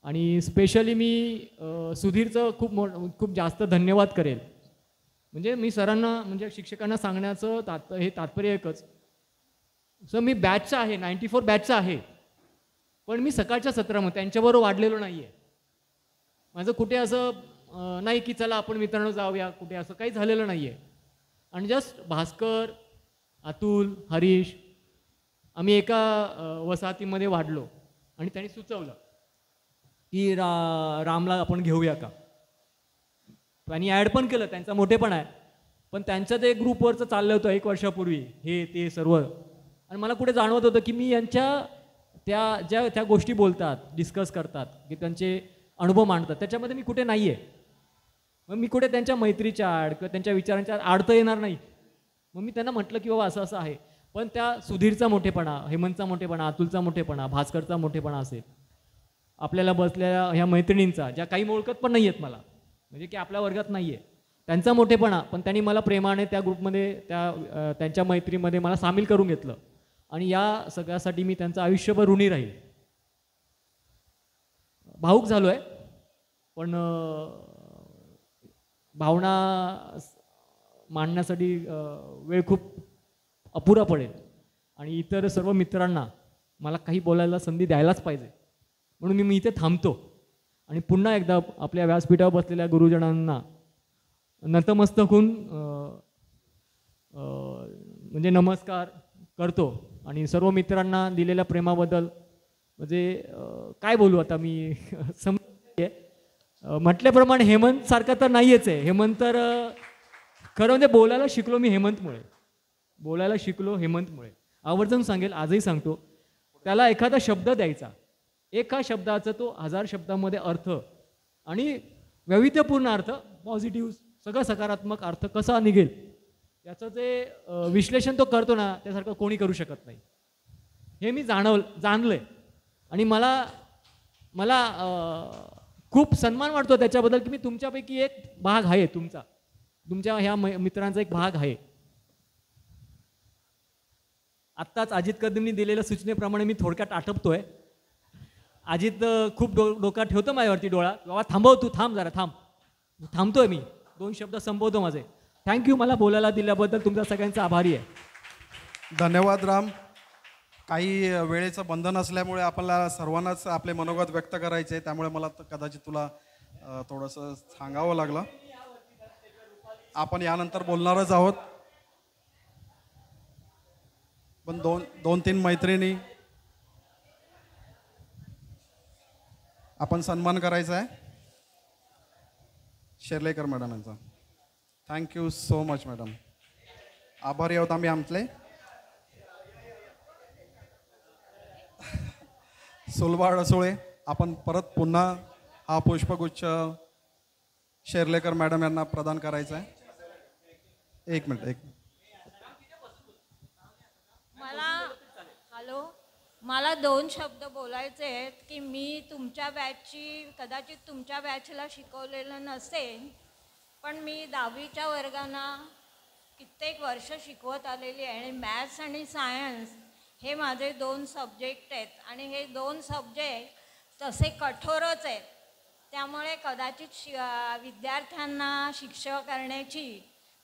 S7: आणि स्पेशली मी सुधीरचं खूप जास्त धन्यवाद करेल. म्हणजे मी सरांना म्हणजे शिक्षकांना सांगण्याचं तात्पर्य एकच, सर मी बॅचचा आहे, 94 बॅचचा आहे, पण मी सकाळच्या सत्रामध्ये त्यांच्याबरोबर वाढलेलो नाही आहे. माझं कुठे असं नाही की चला आपण मित्रांनो जाऊया, कुठे असं काही झालेलं नाही आहे. आणि जस्ट भास्कर, अतुल, हरीश आम्ही एका वसाहतीमध्ये वाढलो आणि त्यांनी सुचवलं की रामला आपण घेऊया का. त्यांनी ॲड पण केलं, त्यांचा मोठेपण आहे, पण त्यांचं ते ग्रुपवरचं चाललं होतं 1 वर्षापूर्वी हे ते सर्व. आणि मला कुठे जाणवत होतं की मी यांच्या त्या गोष्टी बोलतात, डिस्कस करतात, की त्यांचे अनुभव मांडतात, त्याच्यामध्ये मी कुठे नाही आहे. मग मी कुठे त्यांच्या मैत्रीच्या आड किंवा त्यांच्या विचारांच्या आड तर येणार नाही. मग मी त्यांना म्हटलं की बाबा असं असं आहे. पण त्या सुधीरचा मोठेपणा, हेमंतचा मोठेपणा, अतुलचा मोठेपणा, भास्करचा मोठेपणा असेल, आपल्याला बसलेल्या ह्या मैत्रिणींचा, ज्या काही ओळखत पण नाही आहेत मला, म्हणजे की आपल्या वर्गात नाही आहे, त्यांचा मोठेपणा, पण त्यांनी मला प्रेमाने त्या ग्रुपमध्ये त्यांच्या मैत्रीमध्ये मला सामील करून घेतलं. आणि या सगळ्यासाठी मी त्यांचं आयुष्यभर ऋणी राहील. भावूक झालो आहे, पण भावना मांडण्यासाठी वेळ खूप अपुरा पडेल. आणि इतर सर्व मित्रांना मला काही बोलायला संधी द्यायलाच पाहिजे, म्हणून मी इथे थांबतो. आणि पुन्हा एकदा आपल्या व्यासपीठावर बसलेल्या गुरुजनांना नतमस्तक होऊन म्हणजे नमस्कार करतो. आणि सर्व मित्रांना दिलेल्या प्रेमाबद्दल म्हणजे काय बोलू आता मी समजते. म्हटल्याप्रमाणे हेमंत सारखा तर नाहीच आहे. हेमंत तर खरं म्हणजे बोलायला शिकलो मी हेमंतमुळे, बोलायला शिकलो हेमंतमुळे. आवर्जून सांगेल, आजही सांगतो, त्याला एखादा शब्द द्यायचा, एका शब्दाचा तो 1000 शब्दामध्ये अर्थ आणि वैविध्यपूर्ण अर्थ, पॉझिटिव्ह सगळं सकारात्मक अर्थ कसा निघेल याचं जे विश्लेषण तो करतो ना, त्यासारखं कोणी करू शकत नाही. हे मी जाणलं आहे. आणि मला खूप सन्मान वाटतो त्याच्याबद्दल की मी तुमच्यापैकी एक भाग आहे, तुमच्या ह्या मित्रांचा एक भाग आहे. आत्ताच अजित कदमनी दिलेल्या सूचनेप्रमाणे मी थोडक्यात आटपतोय. अजित खूप डोका ठेवतो माझ्यावरती डोळा, बाबा थांबव, तू थांब जरा, थांबतोय मी, 2 शब्द संपवतो माझे. थँक्यू मला बोलायला दिल्याबद्दल, तुमचा सगळ्यांचा आभारी आहे.
S3: धन्यवाद राम. काही वेळेचं बंधन असल्यामुळे आपल्याला सर्वांनाच आपले मनोगत व्यक्त करायचे आहे, त्यामुळे मला कदाचित तुला थोडंसं सांगावं लागलं. आपण यानंतर बोलणारच आहोत, पण दोन तीन मैत्रिणी आपण सन्मान करायचा आहे. शेर्लेकर मॅडम यांचा. थँक्यू सो मच मॅडम, आभारी आहोत आम्ही आमचे. सुलभा रसोळे, आपण परत पुन्हा हा पुष्पगुच्छ शेर्लेकर मॅडम यांना प्रदान करायचा आहे. एक मिनिट.
S8: मला 2 शब्द बोलायचे आहेत की मी तुमच्या बॅचची, कदाचित तुमच्या बॅचला शिकवलेलं नसेल, पण मी 10वीच्या वर्गांना कित्येक वर्ष शिकवत आलेली आहे. आणि मॅथ्स आणि सायन्स हे माझे 2 सब्जेक्ट आहेत. आणि हे 2 सब्जेक्ट तसे कठोरच आहेत, त्यामुळे कदाचित विद्यार्थ्यांना शिक्षक करण्याची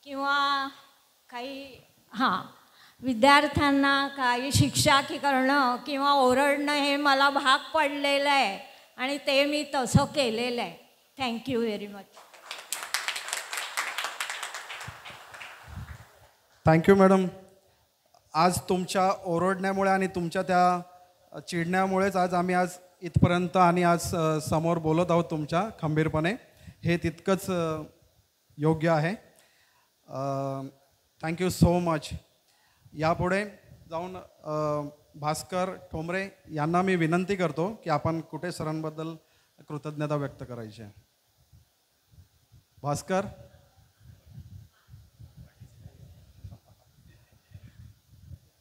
S8: किंवा काही विद्यार्थ्यांना काही शिक्षा करणं किंवा ओरडणं हे मला भाग पडलेलं आहे आणि ते मी तसं केलेलं आहे. Thank you very much.
S3: Thank you madam. आज तुमच्या ओरडण्यामुळे आणि तुमच्या त्या चिडण्यामुळेच आज आम्ही आज इथपर्यंत आणि आज समोर बोलत आहोत तुमच्या खंबीरपणे. हे तितकंच योग्य आहे. Thank you so much. यापुढे जाऊन भास्कर ठोंबरे यांना मी विनंती करतो की आपण कुठे सरांबद्दल कृतज्ञता व्यक्त करायची आहे. भास्कर.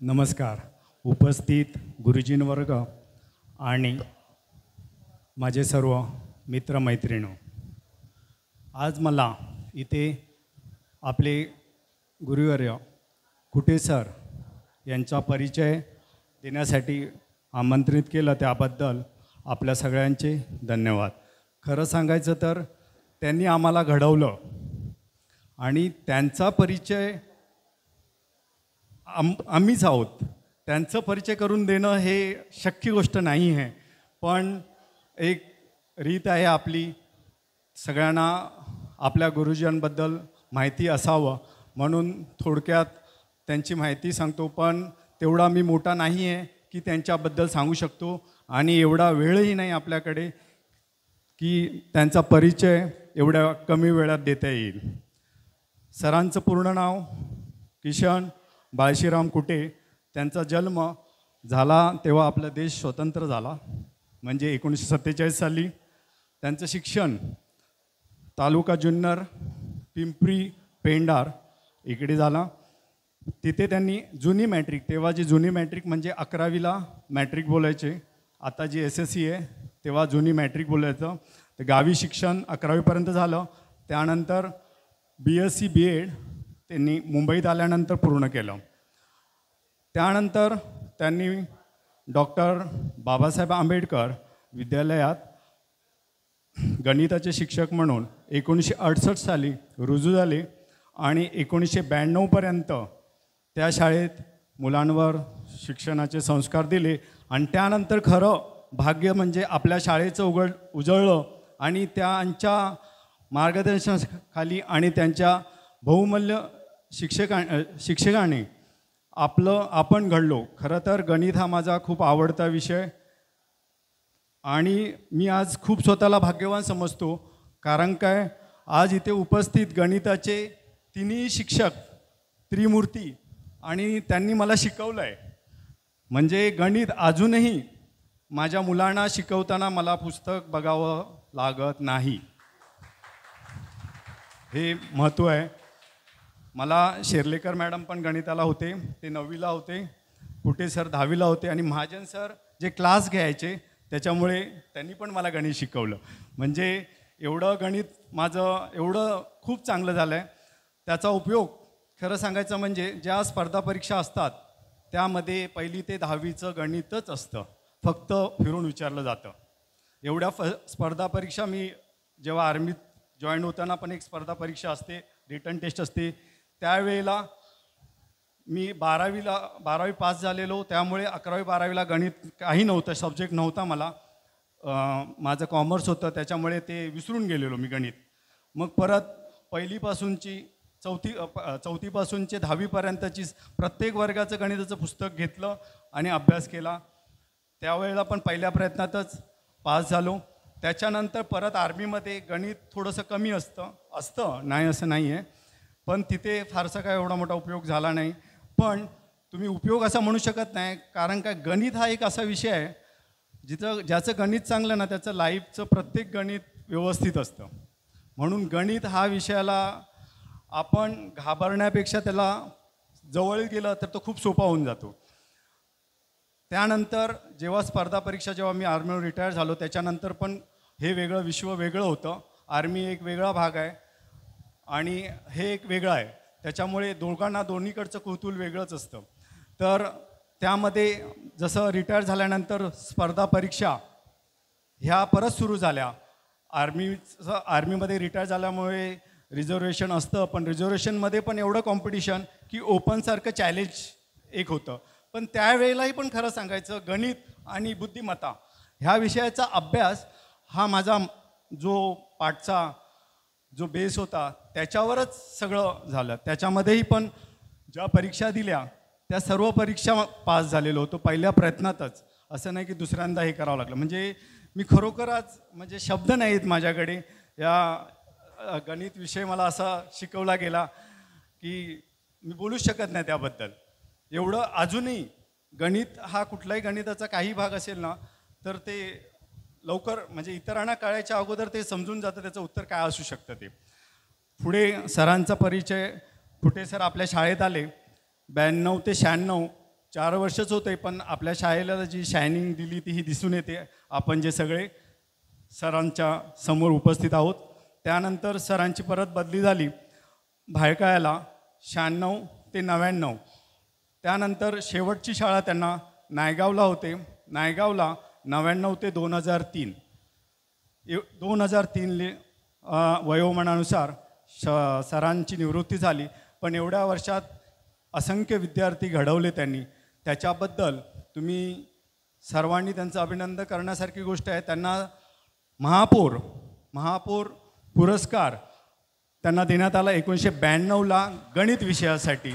S9: नमस्कार. उपस्थित गुरुजींवर्ग आणि माझे सर्व मित्रमैत्रिणी, आज मला इथे आपले गुरुवर्य कुटे सर यांचा परिचय देण्यासाठी आमंत्रित केलं, त्याबद्दल आपल्या सगळ्यांचे धन्यवाद. खरं सांगायचं तर त्यांनी आम्हाला घडवलं आणि त्यांचा परिचय आम्हीच आहोत. त्यांचं परिचय करून देणं हे शक्य गोष्ट नाही आहे, पण एक रीत आहे आपली, सगळ्यांना आपल्या गुरुजींबद्दल माहिती असावं म्हणून थोडक्यात त्यांची माहिती सांगतो. पण तेवढा मी मोठा नाही आहे की त्यांच्याबद्दल सांगू शकतो आणि एवढा वेळही नाही आपल्याकडे की त्यांचा परिचय एवढ्या कमी वेळात देता येईल. सरांचं पूर्ण नाव किशन बाळशीराम कुटे. त्यांचा जन्म झाला तेव्हा आपला देश स्वतंत्र झाला, म्हणजे 1947 साली. त्यांचं शिक्षण तालुका जुन्नर पिंपरी पेंडार इकडे झाला. तिथे त्यांनी जुनी मॅट्रिक, तेव्हा जी जुनी मॅट्रिक म्हणजे 11वीला मॅट्रिक बोलायचे, आता जी SSC आहे तेव्हा जुनी मॅट्रिक बोलायचं. तर गावी शिक्षण 11वीपर्यंत झालं. त्यानंतर BSc BEd त्यांनी मुंबईत आल्यानंतर पूर्ण केलं. त्यानंतर त्यांनी डॉक्टर बाबासाहेब आंबेडकर विद्यालयात गणिताचे शिक्षक म्हणून 1968 साली रुजू झाले आणि 1992पर्यंत त्या शाळेत मुलांवर शिक्षणाचे संस्कार दिले. आणि त्यानंतर खरं भाग्य म्हणजे आपल्या शाळेचं उजळलं आणि त्यांच्या मार्गदर्शनाखाली आणि त्यांच्या बहुमूल्य शिक्षकाने आपण घडलो. खरं तर गणित हा माझा खूप आवडता विषय आणि मी आज खूप स्वतःला भाग्यवान समजतो, कारण काय आज इथे उपस्थित गणिताचे तिन्ही शिक्षक त्रिमूर्ती आणि त्यांनी मला शिकवलं आहे. म्हणजे गणित अजूनही माझ्या मुलांना शिकवताना मला पुस्तक बघावं लागत नाही, हे महत्त्व आहे. मला शेर्लेकर मॅडम पण गणिताला होते, ते 9वीला होते. कुटे सर 10वीला होते आणि महाजन सर जे क्लास घ्यायचे त्याच्यामुळे त्यांनी पण मला गणित शिकवलं. म्हणजे एवढं गणित माझं एवढं खूप चांगलं झालं आहे. त्याचा उपयोग खरं सांगायचं म्हणजे ज्या स्पर्धा परीक्षा असतात त्यामध्ये 1ली ते 10वीचं गणितच असतं, फक्त फिरून विचारलं जातं. एवढ्या स्पर्धा परीक्षा मी जेव्हा आर्मीत जॉईन होताना पण एक स्पर्धा परीक्षा असते, रिटन टेस्ट असते. त्यावेळेला मी 12वी पास झालेलो, त्यामुळे 11वी 12वीला गणित काही नव्हतं, सब्जेक्ट नव्हता मला. माझं कॉमर्स होतं त्याच्यामुळे ते विसरून गेलेलो मी गणित. मग परत 1लीपासूनची 4थीपासूनचे 10वीपर्यंतची प्रत्येक वर्गाचं गणिताचं पुस्तक घेतलं आणि अभ्यास केला. त्यावेळेला पण पहिल्या प्रयत्नातच पास झालो. त्याच्यानंतर परत आर्मीमध्ये गणित थोडंसं कमी असतं नाही असं नाही आहे, पण तिथे फारसा काय एवढा मोठा उपयोग झाला नाही. पण तुम्ही उपयोग असा म्हणू शकत नाही, कारण काय गणित हा एक असा विषय आहे ज्याचं गणित चांगलं ना त्याचं लाईफचं प्रत्येक गणित व्यवस्थित असतं. म्हणून गणित हा विषयाला आपण घाबरण्यापेक्षा त्याला जवळ गेलं तर तो खूप सोपा होऊन जातो. त्यानंतर जेव्हा स्पर्धा परीक्षा जेव्हा मी आर्मीवर रिटायर झालो त्याच्यानंतर पण हे वेगळं विश्व वेगळं होतं. आर्मी एक वेगळा भाग आहे आणि हे एक वेगळं आहे, त्याच्यामुळे दोघांना दोन्हीकडचं कुतूहल वेगळंच असतं. तर त्यामध्ये जसं रिटायर झाल्यानंतर स्पर्धा परीक्षा ह्या परत सुरू झाल्या. आर्मीमध्ये रिटायर झाल्यामुळे रिझर्वेशन असतं, पण रिझर्वेशनमध्ये पण एवढं कॉम्पिटिशन की ओपनसारखं चॅलेंज एक होतं. पण त्यावेळेलाही पण खरं सांगायचं गणित आणि बुद्धिमत्ता ह्या विषयाचा अभ्यास हा माझा जो पाठचा जो बेस होता त्याच्यावरच सगळं झालं. त्याच्यामध्येही पण ज्या परीक्षा दिल्या त्या सर्व परीक्षा पास झालेलो होतो पहिल्या प्रयत्नातच. असं नाही की दुसऱ्यांदा हे करावं लागलं. म्हणजे मी खरोखर आज म्हणजे शब्द नाहीत माझ्याकडे. या गणित विषय मला असा शिकवला गेला की मी बोलू शकत नाही त्याबद्दल. एवढं अजूनही गणित हा कुठलाही गणिताचा काही भाग असेल ना तर ते लवकर म्हणजे इतरांना कळायच्या अगोदर ते समजून जातं त्याचं उत्तर काय असू शकतं ते. पुढे सरांचा परिचय. फुटे सर आपल्या शाळेत आले 92 ते 96 4 वर्षच होते, पण आपल्या शाळेला जी शायनिंग दिली ती ही दिसून येते. आपण जे सगळे सरांच्या समोर उपस्थित आहोत. त्यानंतर सरांची परत बदली झाली भायखळ्याला 96 ते 99. त्यानंतर शेवटची शाळा त्यांना नायगावला होते. नायगावला 99 ते 2003. 2003 वयोमानानुसार सरांची निवृत्ती झाली. पण एवढ्या वर्षात असंख्य विद्यार्थी घडवले त्यांनी. त्याच्याबद्दल तुम्ही सर्वांनी त्यांचं अभिनंदन करण्यासारखी गोष्ट आहे. त्यांना महापौर पुरस्कार त्यांना देण्यात आला 1992ला गणित विषयासाठी.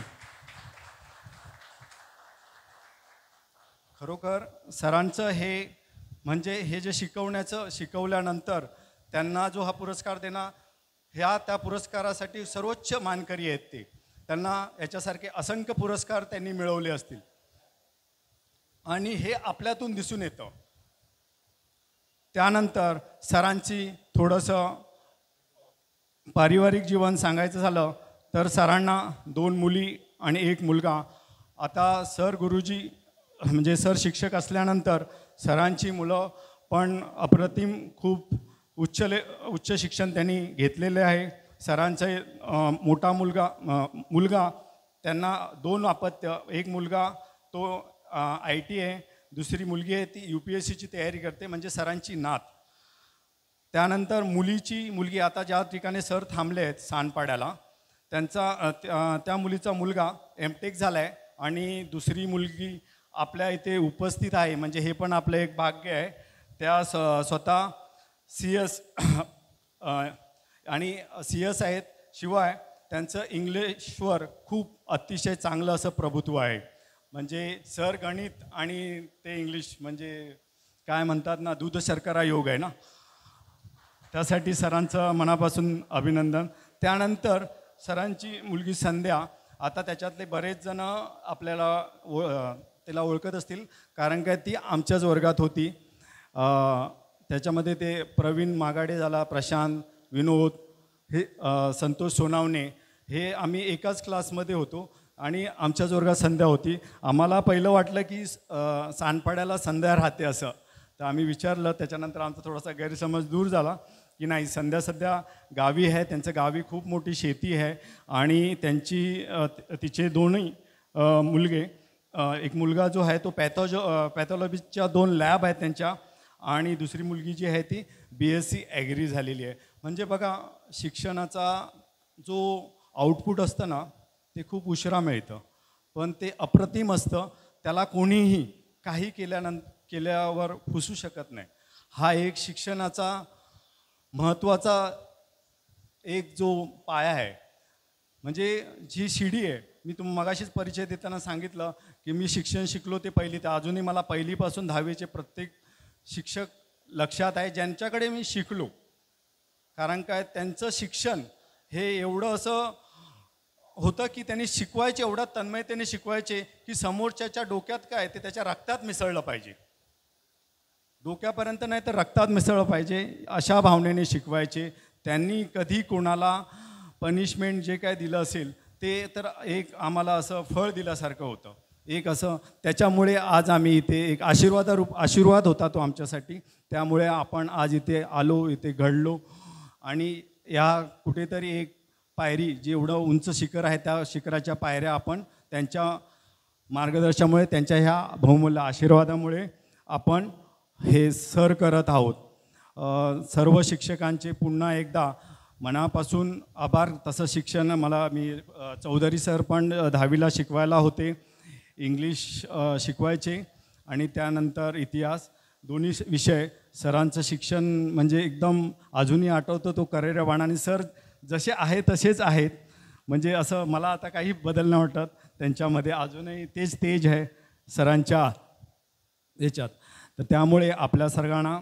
S9: खरोखर सरांचं हे म्हणजे हे जे शिकवल्यानंतर त्यांना जो हा पुरस्कार देणार त्या पुरस्कारासाठी सर्वोच्च मानकरी आहेत ते. त्यांना याच्यासारखे असंख्य पुरस्कार त्यांनी मिळवले असतील आणि हे आपल्यातून दिसून येतं. त्यानंतर सरांची थोडंसं पारिवारिक जीवन सांगायचं झालं तर सरांना 2 मुली आणि 1 मुलगा. आता सर गुरुजी म्हणजे सर शिक्षक असल्यानंतर सरांची मुलं पण अप्रतिम खूप उच्च शिक्षण त्यांनी घेतलेले आहे. सरांचे मोठा मुलगा त्यांना 2 अपत्य. 1 मुलगा तो IT आहे, दुसरी मुलगी आहे ती UPSCची तयारी करते म्हणजे सरांची नात. त्यानंतर मुलगी आता ज्या ठिकाणी सर थांबले आहेत सानपाड्याला त्या मुलीचा मुलगा M.Tech झाला आहे आणि दुसरी मुलगी आपल्या इथे उपस्थित आहे. म्हणजे हे पण आपलं एक भाग्य आहे. त्या स्वतः CS आणि CS आहेत. शिवाय त्यांचं इंग्लिशवर खूप अतिशय चांगलं असं प्रभुत्व आहे. म्हणजे सर गणित आणि ते इंग्लिश म्हणजे काय म्हणतात ना दूध शर्करा योग आहे ना. त्यासाठी सरांचं मनापासून अभिनंदन. त्यानंतर सरांची मुलगी संध्या. आता त्याच्यातले बरेच जण आपल्याला तिला ओळखत असतील कारण काय ती आमच्याच वर्गात होती. त्याच्यामध्ये ते प्रवीण मागाडे झाला, प्रशांत, विनोद, हे संतोष सोनावणे हे आम्ही एकाच क्लासमध्ये होतो आणि आमच्याच वर्गात संध्या होती. आम्हाला पहिलं वाटलं की सानपाड्याला संध्या राहते असं. तर आम्ही विचारलं. त्याच्यानंतर आमचा थोडासा गैरसमज दूर झाला की नाही संध्या सध्या गावी आहे. त्यांचं गावी खूप मोठी शेती आहे आणि तिचे 2 मुलगे. एक मुलगा जो आहे तो पॅथॉलॉजीच्या 2 लॅब आहेत त्यांच्या आणि दुसरी मुलगी जी आहे ती BSc ॲग्री झालेली आहे. म्हणजे बघा शिक्षणाचा जो आउटपुट असतं ना ते खूप उशिरा मिळतं पण ते अप्रतिम असतं. त्याला कोणीही काही केल्यावर फुसू शकत नाही. हा एक शिक्षणाचा महत्त्वाचा एक जो पाया आहे. म्हणजे जी शिडी आहे. मी मगाशीच परिचय देताना सांगितलं की मी शिक्षण शिकलो ते 1ली ते अजूनही मला 1लीपासून 10वीचे प्रत्येक शिक्षक लक्षात आहे ज्यांच्याकडे मी शिकलो. कारण काय त्यांचं शिक्षण हे एवढं असं होतं की त्यांनी शिकवायचे एवढा तन्मयतेने शिकवायचे की समोरच्याच्या डोक्यात काय ते त्याच्या रक्तात मिसळलं पाहिजे. डोक्यापर्यंत नाही तर रक्तात मिसळलं पाहिजे अशा भावनेने शिकवायचे. त्यांनी कधी कोणाला पनिशमेंट जे काय दिलं असेल ते तर एक आम्हाला असं फळ दिल्यासारखं होतं. एक असं त्याच्यामुळे आज आम्ही इथे एक आशीर्वाद होता तो आमच्यासाठी. त्यामुळे आपण आज इथे आलो, इथे घडलो आणि या कुठेतरी एक पायरी जे एवढं उंच शिखर आहे त्या शिखराच्या पायऱ्या आपण त्यांच्या मार्गदर्शनामुळे त्यांच्या ह्या बहुमूल्य आशीर्वादामुळे आपण हे सर करत आहोत. सर्व शिक्षकांचे पुन्हा एकदा मनापासून आभार. तसं शिक्षण मी चौधरी सर पण 10वीला शिकवायला होते. इंग्लिश शिकवायचे आणि त्यानंतर इतिहास दोन्ही विषय. सरांचं शिक्षण म्हणजे एकदम अजूनही आठवतं तो करेऱ्या आणि सर जसे आहे तसेच आहेत. म्हणजे असं मला आता काही बदल नाही वाटत त्यांच्यामध्ये, अजूनही तेच तेज आहे सरांच्या याच्यात. तर त्यामुळे आपल्या सर्वांना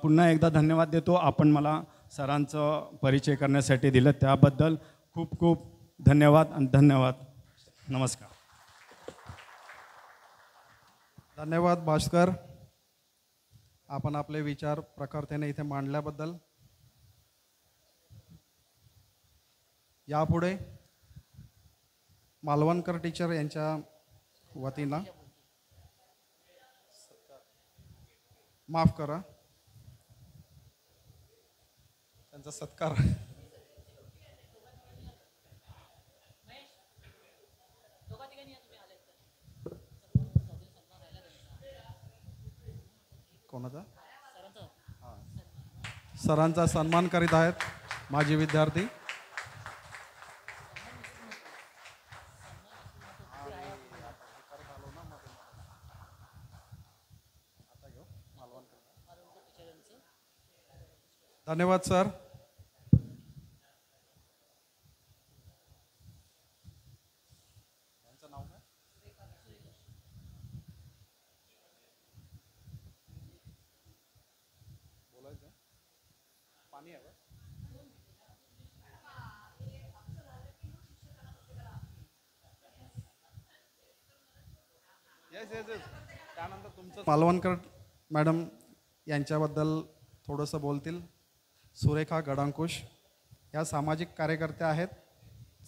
S9: पुन्हा एकदा धन्यवाद देतो. आपण मला सरांचं परिचय करण्यासाठी दिलं त्याबद्दल खूप खूप धन्यवाद आणि धन्यवाद. नमस्कार.
S3: धन्यवाद भास्कर, आपण आपले विचार प्रखरतेने इथे मांडल्याबद्दल. यापुढे मालवणकर टीचर यांच्या वतीनं माफ करा त्यांचा सत्कार. कोणाचा? सरांचा सन्मान करीत आहेत माजी विद्यार्थी. धन्यवाद सर. त्यानंतर तुमचं मालवणकर मॅडम यांच्याबद्दल थोडंसं बोलतील. सुरेखा गडांकुश या सामाजिक कार्यकर्त्या आहेत.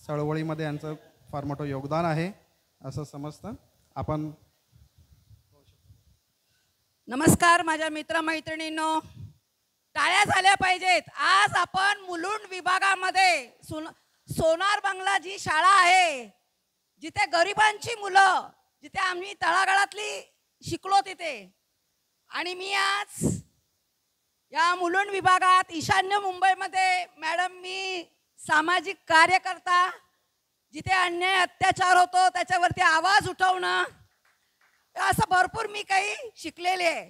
S3: चळवळीमध्ये यांचं फार मोठं योगदान आहे असं समजतं. आपण
S6: नमस्कार माझ्या मित्रमैत्रिणींनो, टाळ्या झाल्या पाहिजेत. आज आपण मुलुंड विभागामध्ये सोनार बंगला जी शाळा आहे, जिथे गरिबांची मुलं, जिथे आम्ही तळागाळातली शिकलो तिथे, आणि मी आज या मुलुंड विभागात ईशान्य मुंबईमध्ये मॅडम मी सामाजिक कार्यकर्ता, जिथे अन्याय अत्याचार होतो त्याच्यावरती आवाज उठवणं, असं भरपूर मी काही शिकलेले आहे.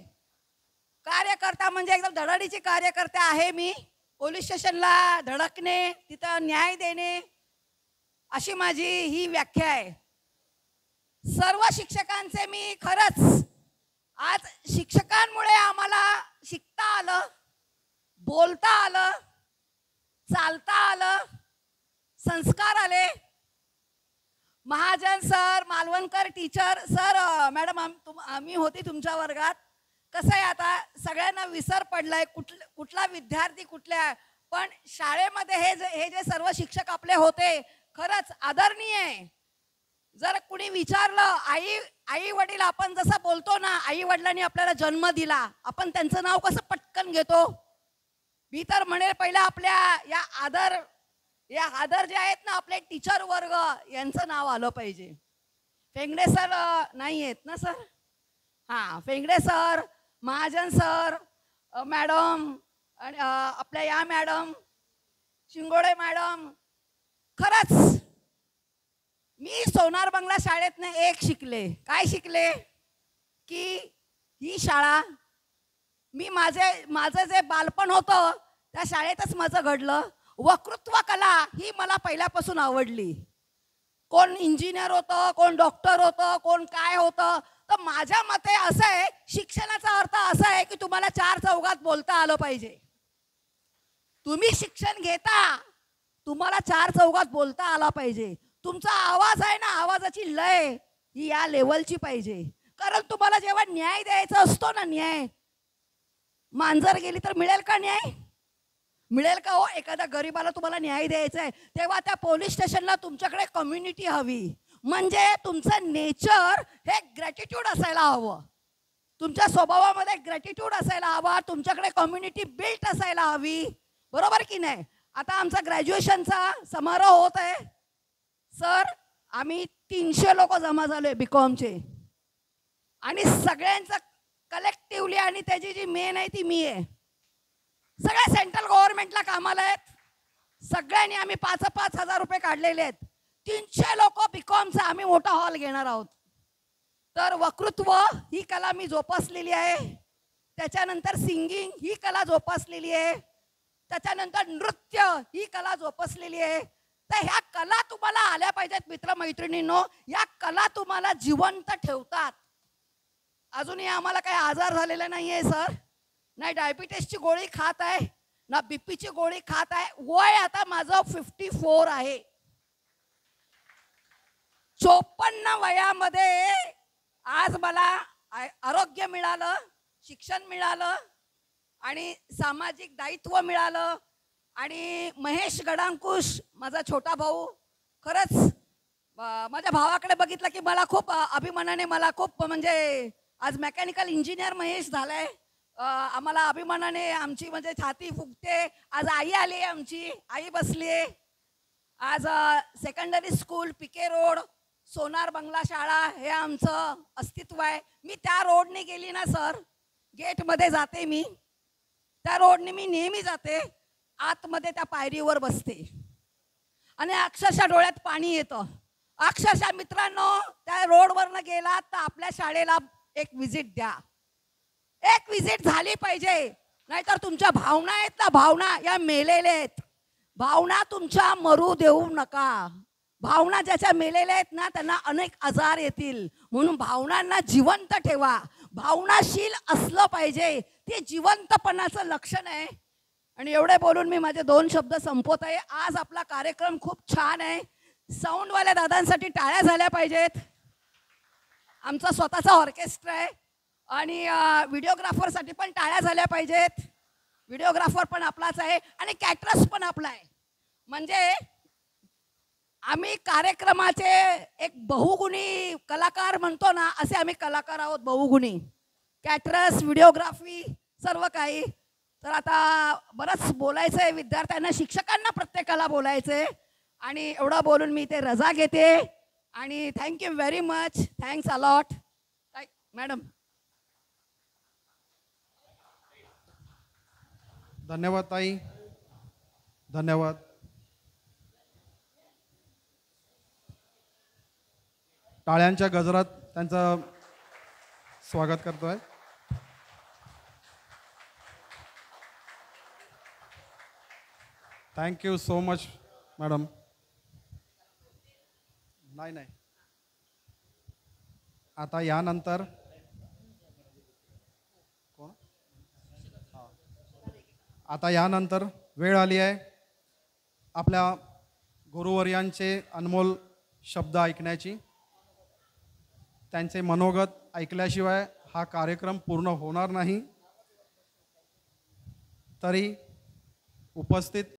S6: कार्यकर्ता म्हणजे एकदम धडाडीची कार्यकर्ते आहे मी. पोलीस स्टेशनला धडकणे, तिथं न्याय देणे, अशी माझी ही व्याख्या आहे. सर्व शिक्षकांचे मी खरंच आज शिक्षकांमुळे आम्हाला शिकता आलं, बोलता आलं, चालता आलं, संस्कार आले. Mahajan sir, Malvankar teacher sir, madam आम्ही होती तुमच्या वर्गात. कसं आहे आता सगळ्यांना विसर पडलाय कुठला विद्यार्थी कुठल्या, पण शाळेमध्ये हे जे सर्व शिक्षक आपले होते खरंच आदरणीय आहे. जर कुणी विचारलं आई वडील, आपण जसं बोलतो ना, आई वडिलांनी आपल्याला जन्म दिला, आपण त्यांचं नाव कसं पटकन घेतो. मी तर म्हणेल पहिलं आपल्या या आदर जे आहेत ना आपले टीचर वर्ग, यांचं नाव आलं पाहिजे. फेंगडे सर नाही आहेत ना सर? हां, फेंगडे सर, महाजन सर, मॅडम, आणि आपल्या या मॅडम, शिंगोडे मॅडम, खरंच मी सोनार बंगला शाळेतनं एक शिकले. काय शिकले? की ही शाळा, मी माझं जे बालपण होतं त्या शाळेतच माझं घडलं. वक्तृत्व कला ही मला पहिल्यापासून आवडली. कोण इंजिनियर होतं, कोण डॉक्टर होतं, कोण काय होतं. तर माझ्या मते असं आहे, शिक्षणाचा अर्थ असा आहे की तुम्हाला चार चौघात बोलता आलं पाहिजे. तुम्ही शिक्षण घेता, तुम्हाला चार चौघात बोलता आला पाहिजे. तुमचा आवाज आहे ना, आवाजाची लय ही या लेवलची पाहिजे. कारण तुम्हाला जेव्हा न्याय द्यायचा असतो ना, न्याय, मांजर गेली तर मिळेल का न्याय? मिळेल का हो? एखाद्या गरीबाला तुम्हाला न्याय द्यायचा आहे तेव्हा त्या पोलीस स्टेशनला तुमच्याकडे कम्युनिटी हवी. म्हणजे तुमचं नेचर हे ग्रॅटिट्यूड असायला हवं, तुमच्या स्वभावामध्ये ग्रॅटिट्यूड असायला हवा, तुमच्याकडे कम्युनिटी बिल्ट असायला हवी. बरोबर की नाही? आता आमचा ग्रॅज्युएशनचा समारोह होत आहे सर. आम्ही 300 लोक जमा झालोय बीकॉमचे, आणि सगळ्यांचं कलेक्टिव्हली, आणि त्याची जी मेन आहे ती मी आहे. सगळ्या सेंट्रल गव्हर्नमेंटला कामाला आहेत. सगळ्यांनी आम्ही 5,000 रुपये काढलेले आहेत. 300 लोक बीकॉमचा आम्ही मोठा हॉल घेणार आहोत. तर वक्तृत्व ही कला मी जोपासलेली आहे, त्याच्यानंतर सिंगिंग ही कला जोपासलेली आहे, त्याच्यानंतर नृत्य ही कला जोपासलेली आहे. तर ह्या कला तुम्हाला आल्या पाहिजेत मित्रमैत्रिणींनो. या कला तुम्हाला जिवंत ठेवतात. अजूनही आम्हाला काही आजार झालेला नाही आहे सर, नाही डायबिटीसची गोळी खात आहे ना बीपीची गोळी खात आहे. वय आता माझं 54 आहे. 54 वयामध्ये आज मला आरोग्य मिळालं, शिक्षण मिळालं आणि सामाजिक दायित्व मिळालं. आणि महेश गडांकुश माझा छोटा भाऊ, खरंच माझ्या भावाकडे बघितलं की मला खूप अभिमानाने, मला खूप म्हणजे आज मेकॅनिकल इंजिनियर महेश झालाय. आम्हाला अभिमानाने आमची म्हणजे छाती फुगते. आज आई आली आहे, आमची आई बसली आहे. आज सेकंडरी स्कूल पिके रोड सोनार बंगला शाळा हे आमचं अस्तित्व आहे. मी त्या रोडने गेली ना सर, गेटमध्ये जाते मी, त्या रोडने मी नेहमी जाते. आतमध्ये त्या पायरीवर बसते आणि अक्षरशः डोळ्यात पाणी येतं. अक्षरशः मित्रांनो, त्या रोडवरनं गेलात तर आपल्या शाळेला एक विजिट द्या. एक विजिट झाली पाहिजे, नाहीतर तुमच्या भावना आहेत ना, भावना या मेलेल्या आहेत. भावना तुमच्या मरू देऊ नका. भावना ज्याच्या मेलेल्या आहेत ना त्यांना अनेक आजार येतील. म्हणून भावनांना जिवंत ठेवा. भावनाशील असलं पाहिजे, ते जिवंतपणाचं लक्षण आहे. आणि एवढे बोलून मी माझे 2 शब्द संपवत आहे. आज आपला कार्यक्रम खूप छान आहे. साऊंडवाल्या दादांसाठी टाळ्या झाल्या पाहिजेत. आमचा स्वतःचा ऑर्केस्ट्रा आहे. आणि व्हिडिओग्राफरसाठी पण टाळ्या झाल्या पाहिजेत. व्हिडिओग्राफर पण आपलाच आहे आणि कॅटरस पण आपला आहे. म्हणजे आम्ही कार्यक्रमाचे एक बहुगुणी कलाकार म्हणतो ना, असे आम्ही कलाकार आहोत, बहुगुणी. कॅटरस, व्हिडिओग्राफी, सर्व काही. तर आता बरंच बोलायचं आहे विद्यार्थ्यांना, शिक्षकांना प्रत्येकाला बोलायचं आहे. आणि एवढं बोलून मी ते रजा घेते. आणि thank you very much. Thanks a lot madam.
S3: धन्यवाद ताई, धन्यवाद. टाळ्यांच्या गजरात त्यांचं स्वागत करतोय. Thank you so much madam. नाही, आता यानंतर कोण, आता यानंतर वेळ आली आहे आपल्या गुरुवर्यांचे अनमोल शब्द ऐकण्याची. त्यांचे मनोगत ऐकल्याशिवाय हा कार्यक्रम पूर्ण होणार नाही. तरी उपस्थित